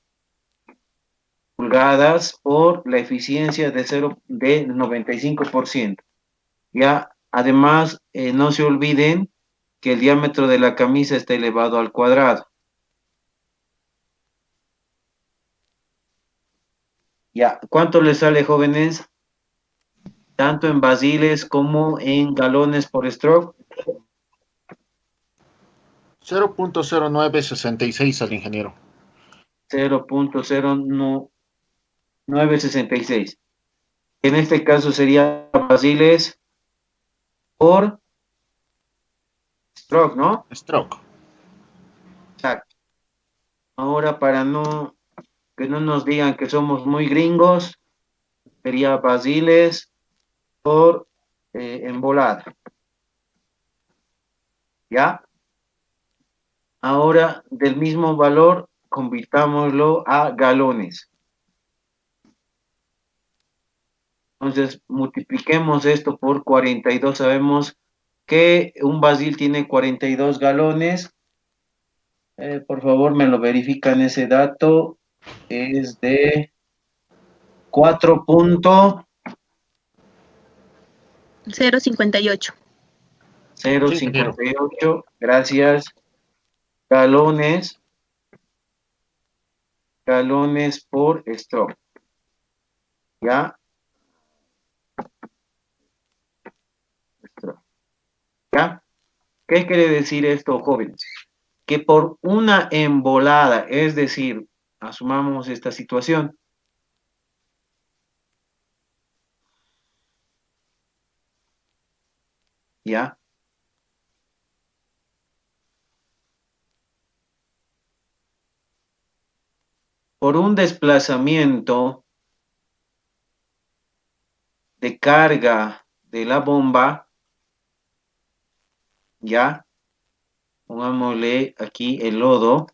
pulgadas por la eficiencia de 95%. Ya, además, no se olviden que el diámetro de la camisa está elevado al cuadrado. Ya, ¿cuánto les sale, jóvenes? Tanto en basiles como en galones por stroke. 0.0966 al ingeniero. 0.0966. En este caso sería basiles por stroke, ¿no? Stroke. Exacto. Ahora, para que no nos digan que somos muy gringos, sería basiles por embolada. ¿Ya? Ahora, del mismo valor, convirtámoslo a galones. Entonces, multipliquemos esto por 42. Sabemos que un basil tiene 42 galones. Por favor, me lo verifican ese dato. Es de 0,58. 4.058. Gracias. Galones por stroke. ¿Ya? Stroke. ¿Ya? ¿Qué quiere decir esto, jóvenes? Que por una embolada, es decir, asumamos esta situación. ¿Ya? Por un desplazamiento de carga de la bomba, ¿ya? Pongámosle aquí el lodo,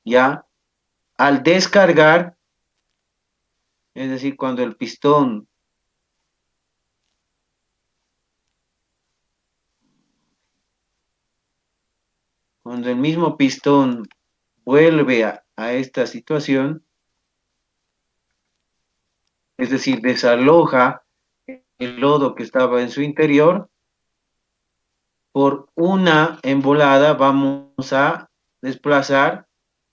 ¿ya? Al descargar, es decir, cuando el pistón cuando el mismo pistón vuelve a esta situación, es decir, desaloja el lodo que estaba en su interior, por una embolada vamos a desplazar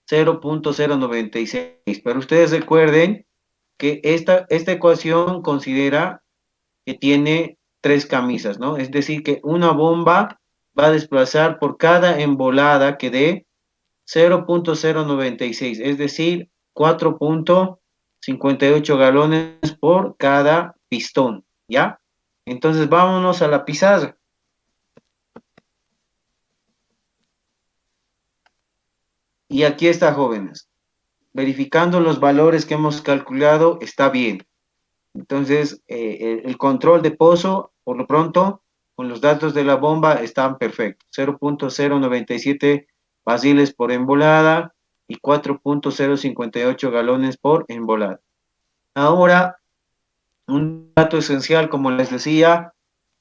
0.096. Pero ustedes recuerden que esta ecuación considera que tiene tres camisas, ¿no? Es decir, que una bomba va a desplazar por cada embolada que dé 0.096, es decir, 4.58 galones por cada pistón, ¿ya? Entonces vámonos a la pizarra. Y aquí está, jóvenes. Verificando los valores que hemos calculado, está bien. Entonces, el control de pozo, por lo pronto, con los datos de la bomba, están perfectos. 0.097 barriles por embolada y 4.058 galones por embolada. Ahora, un dato esencial, como les decía,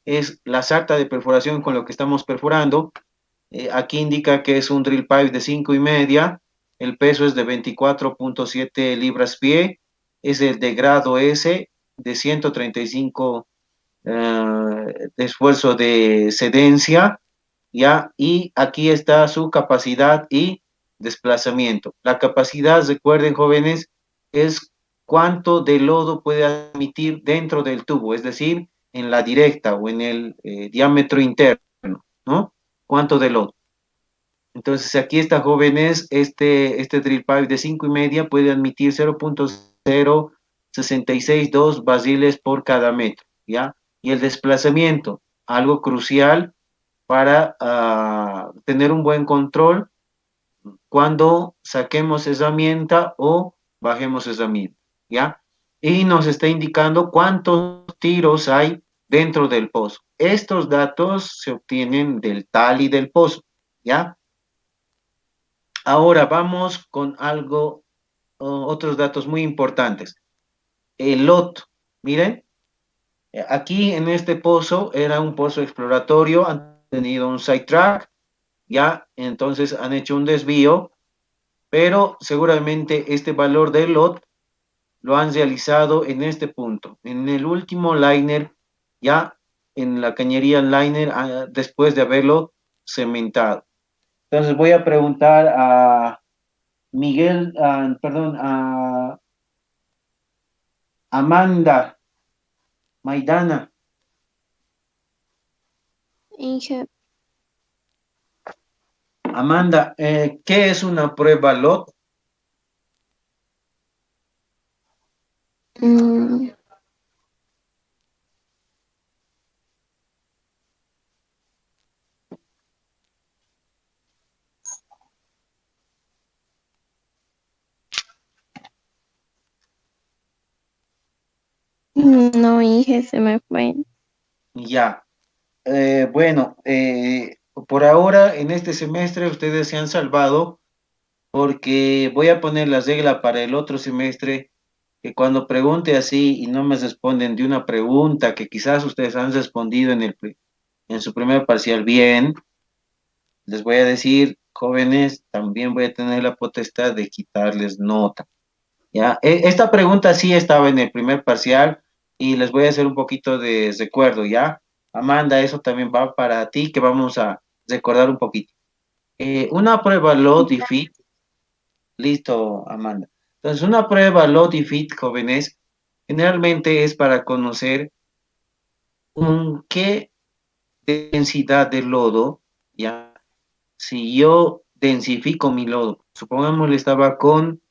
es la sarta de perforación con lo que estamos perforando. Aquí indica que es un drill pipe de 5,5, el peso es de 24.7 libras pie, es el de grado S de 135 de esfuerzo de sedencia, ¿ya? Y aquí está su capacidad y desplazamiento. La capacidad, recuerden jóvenes, es cuánto de lodo puede admitir dentro del tubo, es decir, en la directa o en el diámetro interno, ¿no? ¿Cuánto de lodo? Entonces aquí está jóvenes, este drill pipe de 5,5 puede admitir 0.0662 barriles por cada metro, ¿ya? Y el desplazamiento, algo crucial para tener un buen control cuando saquemos herramienta o bajemos herramienta, ¿ya? Y nos está indicando cuántos tiros hay dentro del pozo. Estos datos se obtienen del tally del pozo, ¿ya? Ahora vamos con algo, otros datos muy importantes. El lot, miren, aquí en este pozo era un pozo exploratorio, han tenido un sidetrack, ya, entonces han hecho un desvío, pero seguramente este valor del lot lo han realizado en este punto, en el último liner, ya en la cañería liner, después de haberlo cementado. Entonces voy a preguntar a Miguel, perdón, a Amanda Maidana. Inge, Amanda, ¿qué es una prueba LOT? mm, no, Inge, se me fue. Ya. Bueno, por ahora en este semestre ustedes se han salvado porque voy a poner la regla para el otro semestre que cuando pregunte así y no me responden de una pregunta que quizás ustedes han respondido en su primer parcial bien, les voy a decir, jóvenes, también voy a tener la potestad de quitarles nota. ¿Ya? Esta pregunta sí estaba en el primer parcial y les voy a hacer un poquito de recuerdo, ¿ya? Amanda, eso también va para ti, que vamos a recordar un poquito. Una prueba load y fit, listo, Amanda. Entonces, una prueba load y fit, jóvenes, generalmente es para conocer qué densidad de lodo, ¿ya? Si yo densifico mi lodo, supongamos que estaba con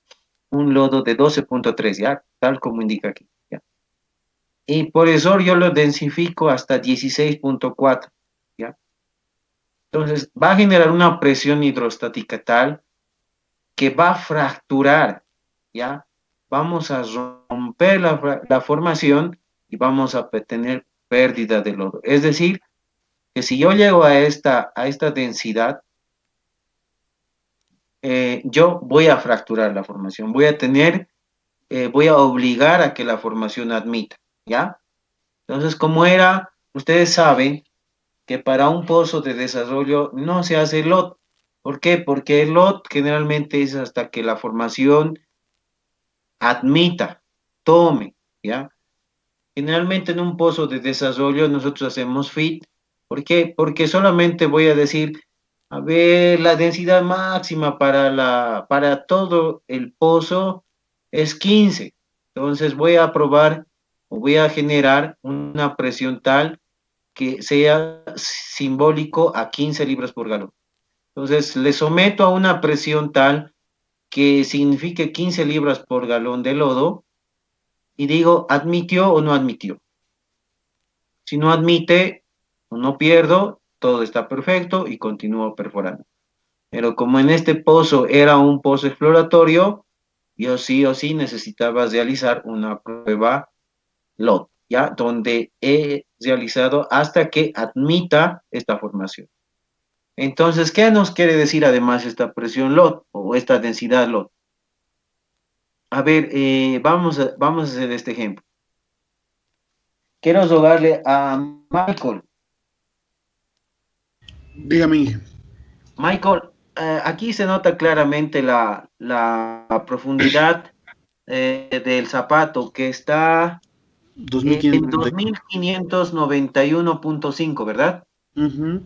un lodo de 12.3, ¿ya? Tal como indica aquí, ¿ya? Y por eso yo lo densifico hasta 16.4, ¿ya? Entonces, va a generar una presión hidrostática tal que va a fracturar, ¿ya? Vamos a romper la formación y vamos a tener pérdida de lodo. Es decir, que si yo llego a esta densidad, yo voy a fracturar la formación, voy a obligar a que la formación admita, ¿ya? Entonces, como era, ustedes saben que para un pozo de desarrollo no se hace lot. ¿Por qué? Porque el lot generalmente es hasta que la formación admita, tome, ¿ya? Generalmente en un pozo de desarrollo nosotros hacemos fit. ¿Por qué? Porque solamente voy a decir, a ver, la densidad máxima para todo el pozo es 15. Entonces voy a probar o voy a generar una presión tal que sea simbólico a 15 libras por galón. Entonces le someto a una presión tal que signifique 15 libras por galón de lodo y digo, ¿admitió o no admitió? Si no admite o no pierdo, todo está perfecto y continúo perforando. Pero como en este pozo era un pozo exploratorio, yo sí o sí necesitaba realizar una prueba LOT, ¿ya? Donde he realizado hasta que admita esta formación. Entonces, ¿qué nos quiere decir además esta presión LOT o esta densidad LOT? A ver, vamos a hacer este ejemplo. Quiero rogarle a Michael. Dígame, Inge. Michael, aquí se nota claramente la profundidad del zapato que está en 2590. 2591.5, ¿verdad? Ujú.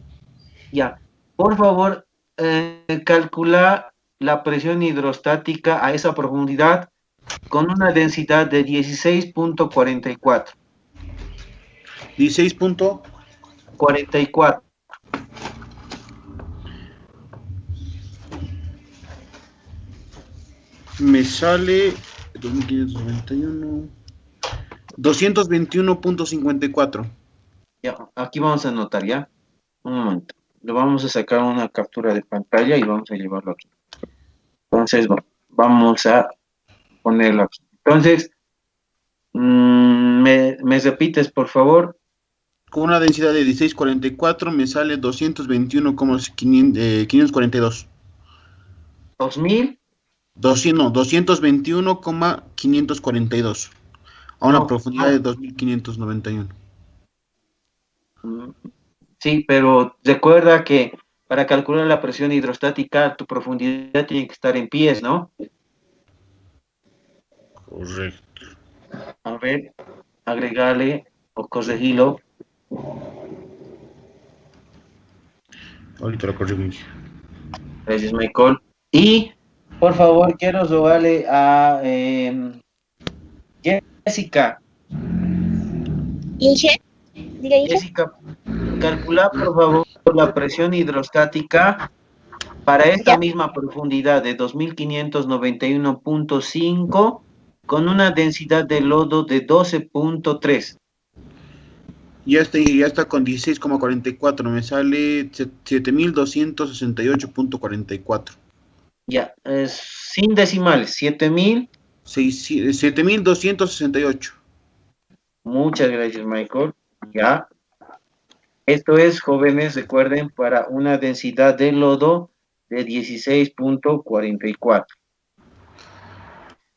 Ya. Por favor, calcula la presión hidrostática a esa profundidad con una densidad de 16.44. 16 44. me sale 2591. 221.54. Ya, aquí vamos a anotar, ¿ya? Un momento. Lo vamos a sacar una captura de pantalla y vamos a llevarlo aquí. Entonces, vamos a ponerlo aquí. Entonces, ¿me repites, por favor? Con una densidad de 1644 me sale 221,542. ¿2000? 221,542. A una No, profundidad de 2591. Sí, pero recuerda que para calcular la presión hidrostática, tu profundidad tiene que estar en pies, ¿no? Correcto. A ver, agregarle o corregirlo. Ahorita lo corrijo. Gracias, Michael. Y, por favor, quiero rogarle a Jessica. Inge, diga Inge. Jessica, calcula, por favor, la presión hidrostática para esta misma profundidad de 2591.5 con una densidad de lodo de 12.3. Ya está con 16,44. Me sale 7268.44. Ya, sin decimales, 7000. 7268. Muchas gracias, Michael. Ya. Esto es, jóvenes, recuerden, para una densidad de lodo de 16.44.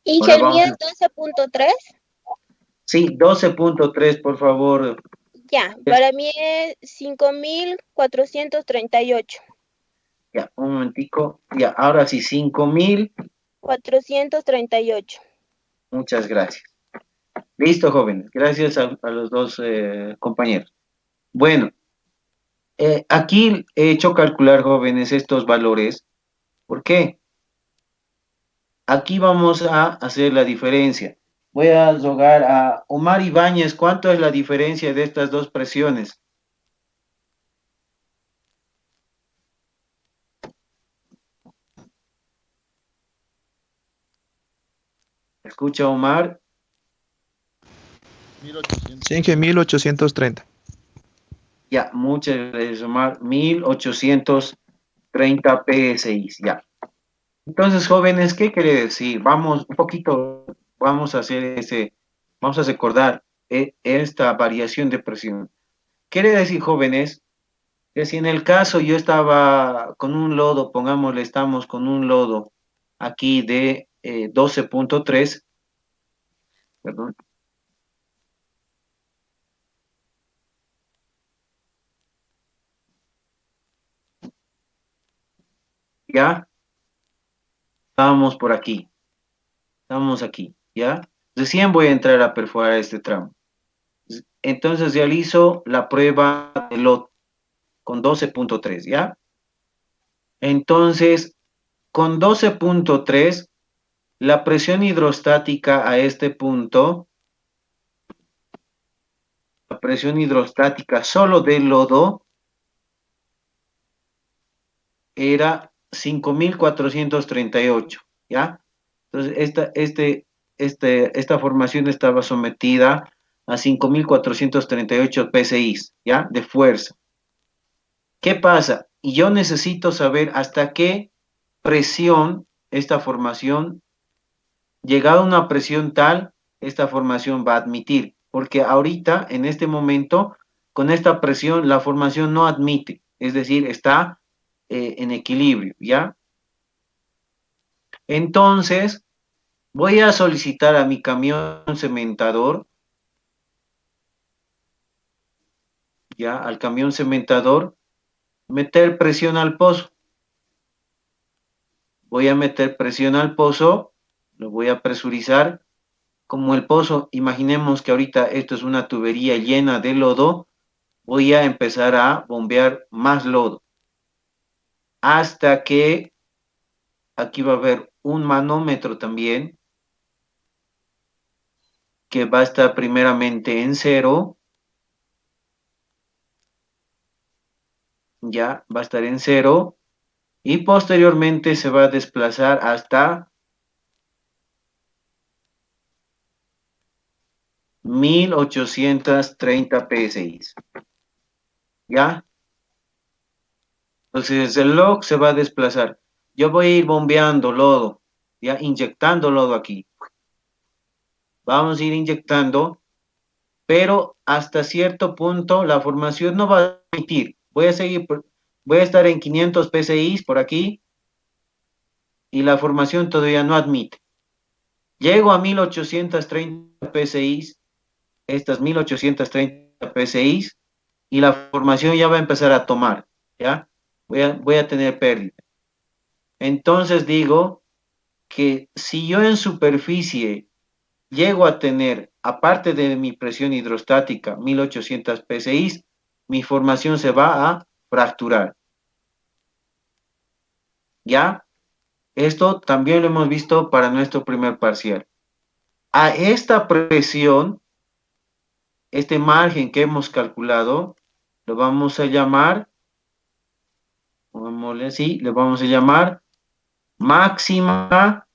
Inge, Ahora el mío vamos es 12.3. Sí, 12.3, por favor. Ya, para mí es 5438. Ya, un momentico. Ya, ahora sí, 5000. 438. Muchas gracias. Listo, jóvenes. Gracias a los dos compañeros. Bueno, aquí he hecho calcular, jóvenes, estos valores. ¿Por qué? Aquí vamos a hacer la diferencia. Voy a rogar a Omar Ibáñez, ¿cuánto es la diferencia de estas dos presiones? ¿Escucha, Omar? 1830. Ya, muchas gracias, Omar. 1830 PSI, ya. Entonces, jóvenes, ¿qué quiere decir? Vamos un poquito, vamos a recordar esta variación de presión. Quiere decir, jóvenes, que si en el caso yo estaba con un lodo, pongámosle, estamos con un lodo aquí de 12.3, perdón. Ya, estamos por aquí, estamos aquí, ¿ya? Recién voy a entrar a perforar este tramo. Entonces realizo la prueba de lodo con 12.3, ¿ya? Entonces, con 12.3, la presión hidrostática a este punto, la presión hidrostática solo del lodo, era 5438, ¿ya? Entonces, esta formación estaba sometida a 5438 PSI, ¿ya? De fuerza. ¿Qué pasa? Y yo necesito saber hasta qué presión esta formación, llegada a una presión tal, esta formación va a admitir, porque ahorita, en este momento, con esta presión, la formación no admite, es decir, está en equilibrio, ¿ya? Entonces, voy a solicitar a mi camión cementador, ¿ya? Al camión cementador, meter presión al pozo. Voy a meter presión al pozo, lo voy a presurizar. Como el pozo, imaginemos que ahorita esto es una tubería llena de lodo, voy a empezar a bombear más lodo hasta que aquí va a haber un manómetro también que va a estar primeramente en cero, ya va a estar en cero y posteriormente se va a desplazar hasta 1830 psi, ¿ya? Entonces el log se va a desplazar. Yo voy a ir bombeando lodo, ya inyectando lodo aquí. Vamos a ir inyectando, pero hasta cierto punto la formación no va a emitir. Voy a seguir, voy a estar en 500 psi por aquí y la formación todavía no admite. Llego a 1830 psi, estas 1830 psi, y la formación ya va a empezar a tomar, ¿ya? Voy a tener pérdida. Entonces digo que si yo en superficie llego a tener, aparte de mi presión hidrostática, 1800 psi, mi formación se va a fracturar. ¿Ya? Esto también lo hemos visto para nuestro primer parcial. A esta presión, este margen que hemos calculado, lo vamos a llamar, pongámosle así, le vamos a llamar máxima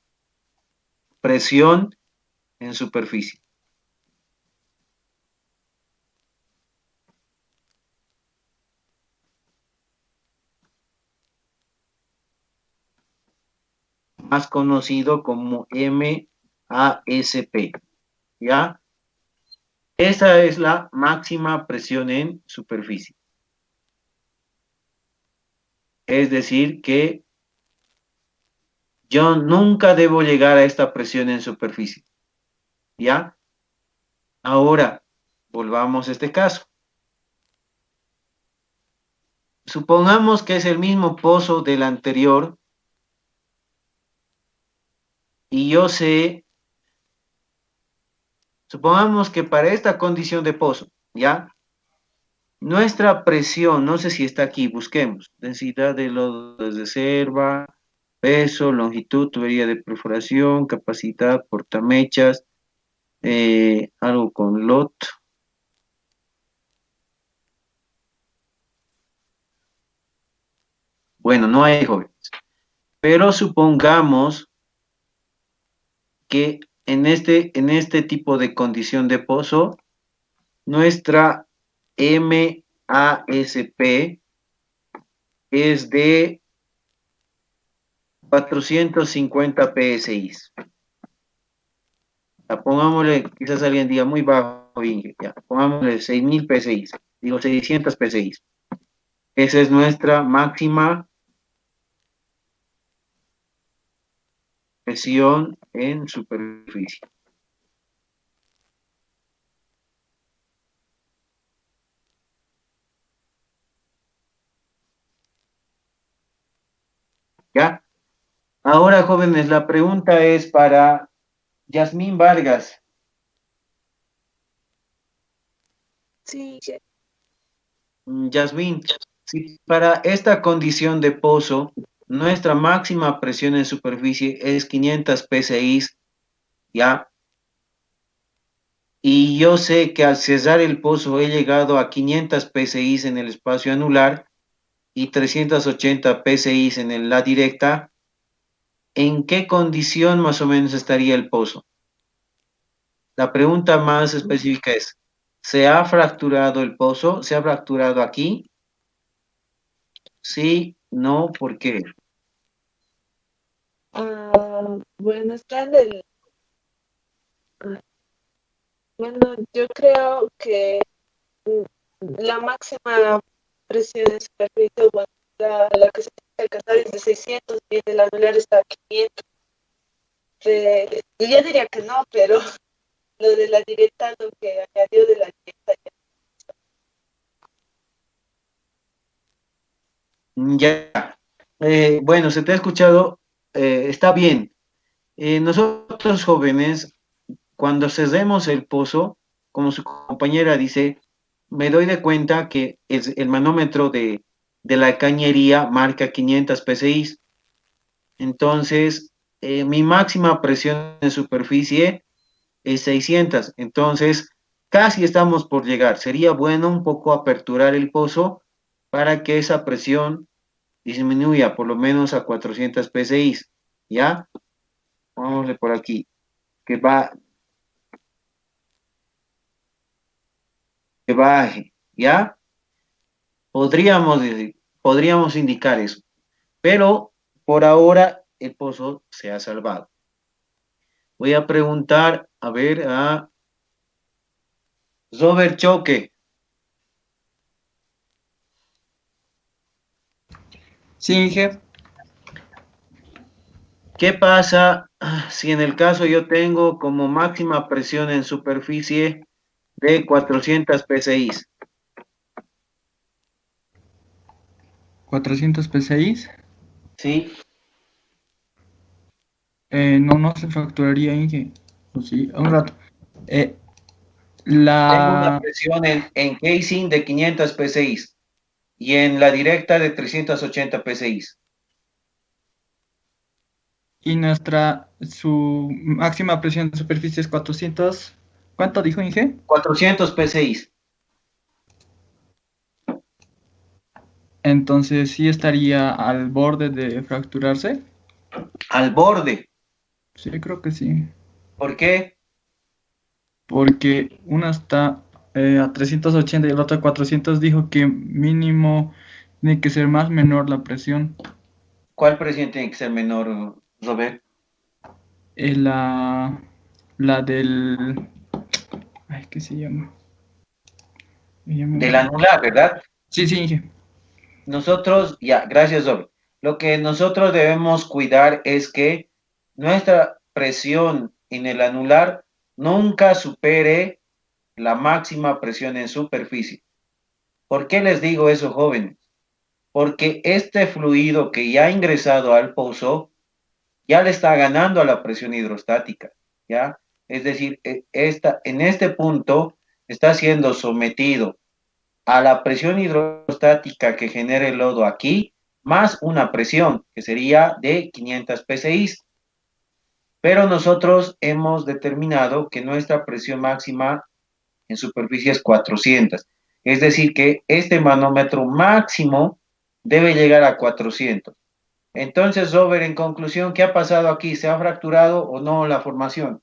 presión en superficie. Más conocido como MASP, ¿ya? Esa es la máxima presión en superficie. Es decir, que yo nunca debo llegar a esta presión en superficie, ¿ya? Ahora, volvamos a este caso. Supongamos que es el mismo pozo del anterior y yo sé, supongamos que para esta condición de pozo, ¿ya? Nuestra presión, no sé si está aquí, busquemos. Densidad de lodo de reserva, peso, longitud, tubería de perforación, capacidad, portamechas, algo con lot. Bueno, no hay jóvenes. Pero supongamos que en este tipo de condición de pozo, nuestra MASP es de 450 PSI. Ya, pongámosle, quizás alguien diga muy bajo, ya, pongámosle 6000 PSI, digo 600 PSI. Esa es nuestra máxima presión en superficie. ¿Ya? Ahora, jóvenes, la pregunta es para Yasmín Vargas. Sí, Yasmín, si para esta condición de pozo, nuestra máxima presión en superficie es 500 psi, ¿ya? Y yo sé que al cesar el pozo he llegado a 500 psi en el espacio anular y 380 psi en la directa. ¿En qué condición más o menos estaría el pozo? La pregunta más específica es, ¿se ha fracturado el pozo? ¿Se ha fracturado aquí? Sí, no, ¿por qué? Bueno, está en el... Bueno, yo creo que la máxima presión de superficie, bueno, la que se tiene que alcanzar es de 600 y el anular está a 500. Yo diría que no, pero lo de la directa, lo que añadió de la directa. Ya. Bueno, se te ha escuchado, está bien. Nosotros jóvenes, cuando cedemos el pozo, como su compañera dice, me doy de cuenta que el manómetro de la cañería marca 500 PSI. Entonces, mi máxima presión en superficie es 600. Entonces, casi estamos por llegar. Sería bueno un poco aperturar el pozo para que esa presión disminuya por lo menos a 400 PSI. ¿Ya? Vamos por aquí. Que va, que baje. ¿Ya? Podríamos decir, podríamos indicar eso. Pero por ahora el pozo se ha salvado. Voy a preguntar, a ver, a Robert Choque. Sí, Inge. ¿Qué pasa si en el caso yo tengo como máxima presión en superficie de 400 PSI? 400 PSI. Sí, No se facturaría, Inge. O sí, un rato. tengo una La presión en casing de 500 PSI y en la directa de 380 PSI. y su máxima presión de superficie es 400. ¿Cuánto dijo, Inge? 400 PSI. Entonces sí estaría al borde de fracturarse. Al borde. Sí, creo que sí. ¿Por qué? Porque una está a 380 y el otro a 400. Dijo que mínimo tiene que ser más menor la presión. ¿Cuál presión tiene que ser menor, Robert? La del... Ay, ¿qué se llama? Del anular, ¿verdad? Sí, sí, Inge. Nosotros, ya, gracias, Robert. Lo que nosotros debemos cuidar es que nuestra presión en el anular nunca supere la máxima presión en superficie. ¿Por qué les digo eso, jóvenes? Porque este fluido que ya ha ingresado al pozo ya le está ganando a la presión hidrostática, ¿ya? Es decir, en este punto está siendo sometido a la presión hidrostática que genera el lodo aquí, más una presión que sería de 500 PSI. Pero nosotros hemos determinado que nuestra presión máxima en superficie es 400. Es decir, que este manómetro máximo debe llegar a 400. Entonces, Robert, en conclusión, ¿qué ha pasado aquí? ¿Se ha fracturado o no la formación?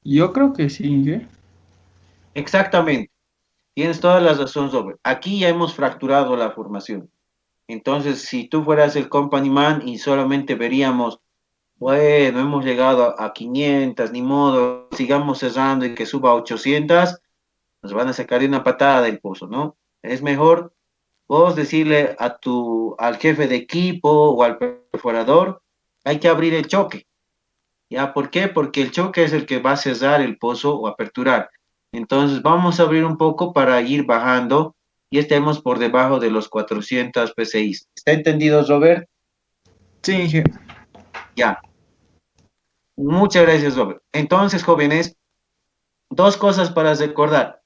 Yo creo que sí, Inge. Exactamente. Tienes toda la razón, Robert. Aquí ya hemos fracturado la formación. Entonces, si tú fueras el company man y solamente veríamos, bueno, hemos llegado a 500, ni modo, sigamos cerrando y que suba a 800, nos van a sacar de una patada del pozo, ¿no? Es mejor vos decirle al jefe de equipo o al perforador, hay que abrir el choque. ¿Ya? ¿Por qué? Porque el choque es el que va a cerrar el pozo o aperturar. Entonces, vamos a abrir un poco para ir bajando y estemos por debajo de los 400 PSI. ¿Está entendido, Robert? Sí, Inge. Ya. Muchas gracias, Robert. Entonces, jóvenes, dos cosas para recordar.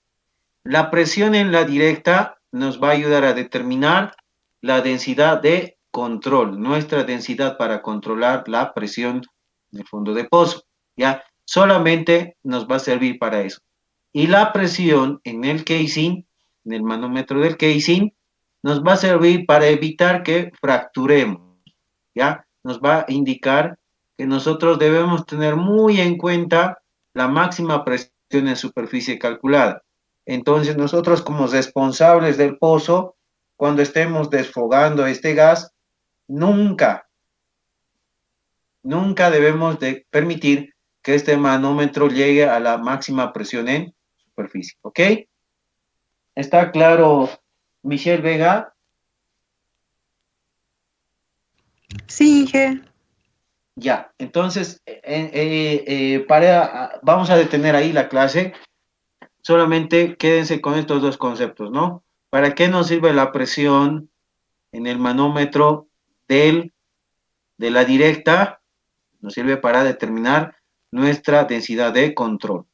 La presión en la directa nos va a ayudar a determinar la densidad de control, nuestra densidad para controlar la presión del fondo de pozo. ¿Ya? Solamente nos va a servir para eso. Y la presión en el casing, en el manómetro del casing, nos va a servir para evitar que fracturemos. ¿Ya? Nos va a indicar que nosotros debemos tener muy en cuenta la máxima presión en superficie calculada. Entonces, nosotros como responsables del pozo, cuando estemos desfogando este gas, nunca nunca debemos de permitir que este manómetro llegue a la máxima presión en superficie, ¿ok? ¿Está claro, Michelle Vega? Sí, Inge. Ya, entonces, vamos a detener ahí la clase. Solamente quédense con estos dos conceptos, ¿no? ¿Para qué nos sirve la presión en el manómetro de la directa? Nos sirve para determinar nuestra densidad de control.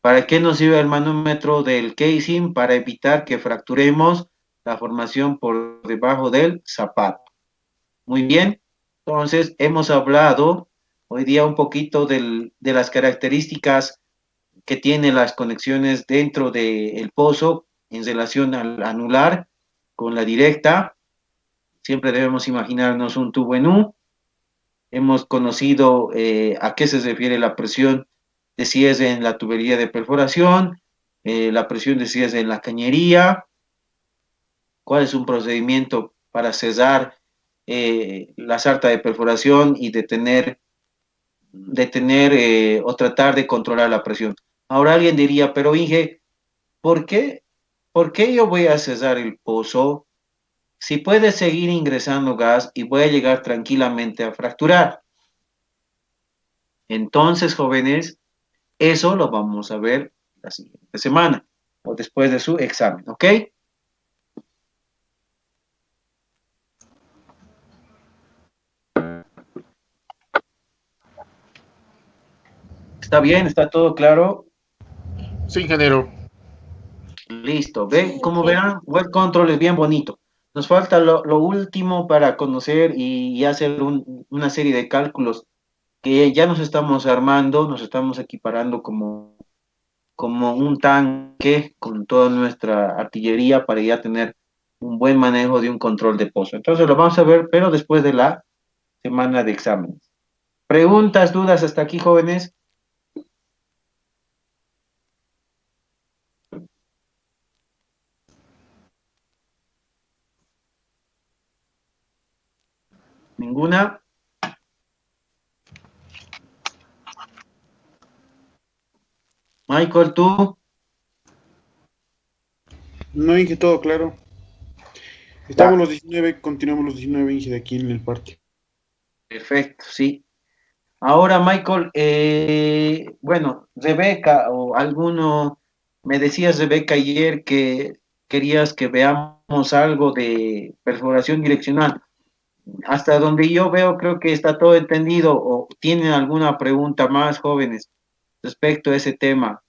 ¿Para qué nos sirve el manómetro del casing? Para evitar que fracturemos la formación por debajo del zapato. Muy bien, entonces hemos hablado hoy día un poquito de las características que tienen las conexiones dentro del pozo en relación al anular con la directa. Siempre debemos imaginarnos un tubo en U. Hemos conocido a qué se refiere la presión de si es en la tubería de perforación, la presión de si es en la cañería, cuál es un procedimiento para cesar la sarta de perforación y detener o tratar de controlar la presión. Ahora alguien diría, pero Inge, ¿por qué yo voy a cesar el pozo si puede seguir ingresando gas y voy a llegar tranquilamente a fracturar? Entonces, jóvenes, eso lo vamos a ver la siguiente semana o después de su examen, ¿ok? ¿Está bien? ¿Está todo claro? Sí, ingeniero. Listo. ¿Ven? Como verán, Well Control es bien bonito. Nos falta lo último para conocer y hacer una serie de cálculos que ya nos estamos armando, nos estamos equiparando como un tanque con toda nuestra artillería para ya tener un buen manejo de un control de pozo. Entonces lo vamos a ver, pero después de la semana de exámenes. ¿Preguntas, dudas hasta aquí, jóvenes? ¿Ninguna? Michael, ¿tú? No, Inge, todo claro. Estamos los 19, continuamos los 19, Inge, de aquí en el parque. Perfecto, sí. Ahora, Michael, bueno, Rebeca o alguno, me decías, Rebeca, ayer que querías que veamos algo de perforación direccional. Hasta donde yo veo, creo que está todo entendido. ¿O tienen alguna pregunta más, jóvenes, respecto a ese tema?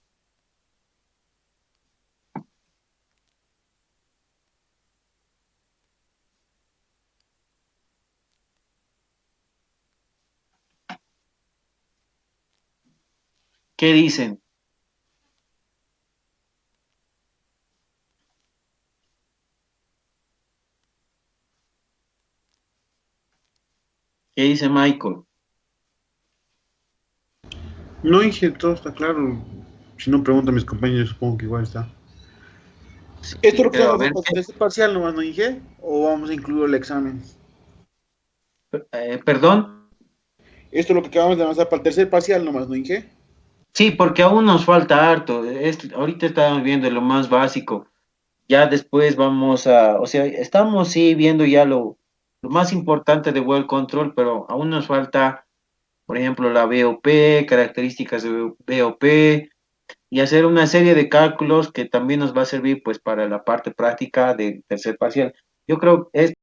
¿Qué dicen? ¿Qué dice Michael? No, Inge, todo está claro. Si no pregunta a mis compañeros, supongo que igual está. Sí, ¿Esto es lo que pero a vamos a ver, hacer para este parcial nomás, no, Inge? ¿O vamos a incluir el examen? ¿perdón? Esto es lo que acabamos de avanzar para el tercer parcial nomás, ¿no, Inge? Sí, porque aún nos falta harto. Ahorita estamos viendo lo más básico. Ya después vamos o sea, estamos sí viendo ya lo más importante de Well Control, pero aún nos falta, por ejemplo, la BOP, características de BOP, y hacer una serie de cálculos que también nos va a servir pues para la parte práctica del tercer parcial. Yo creo que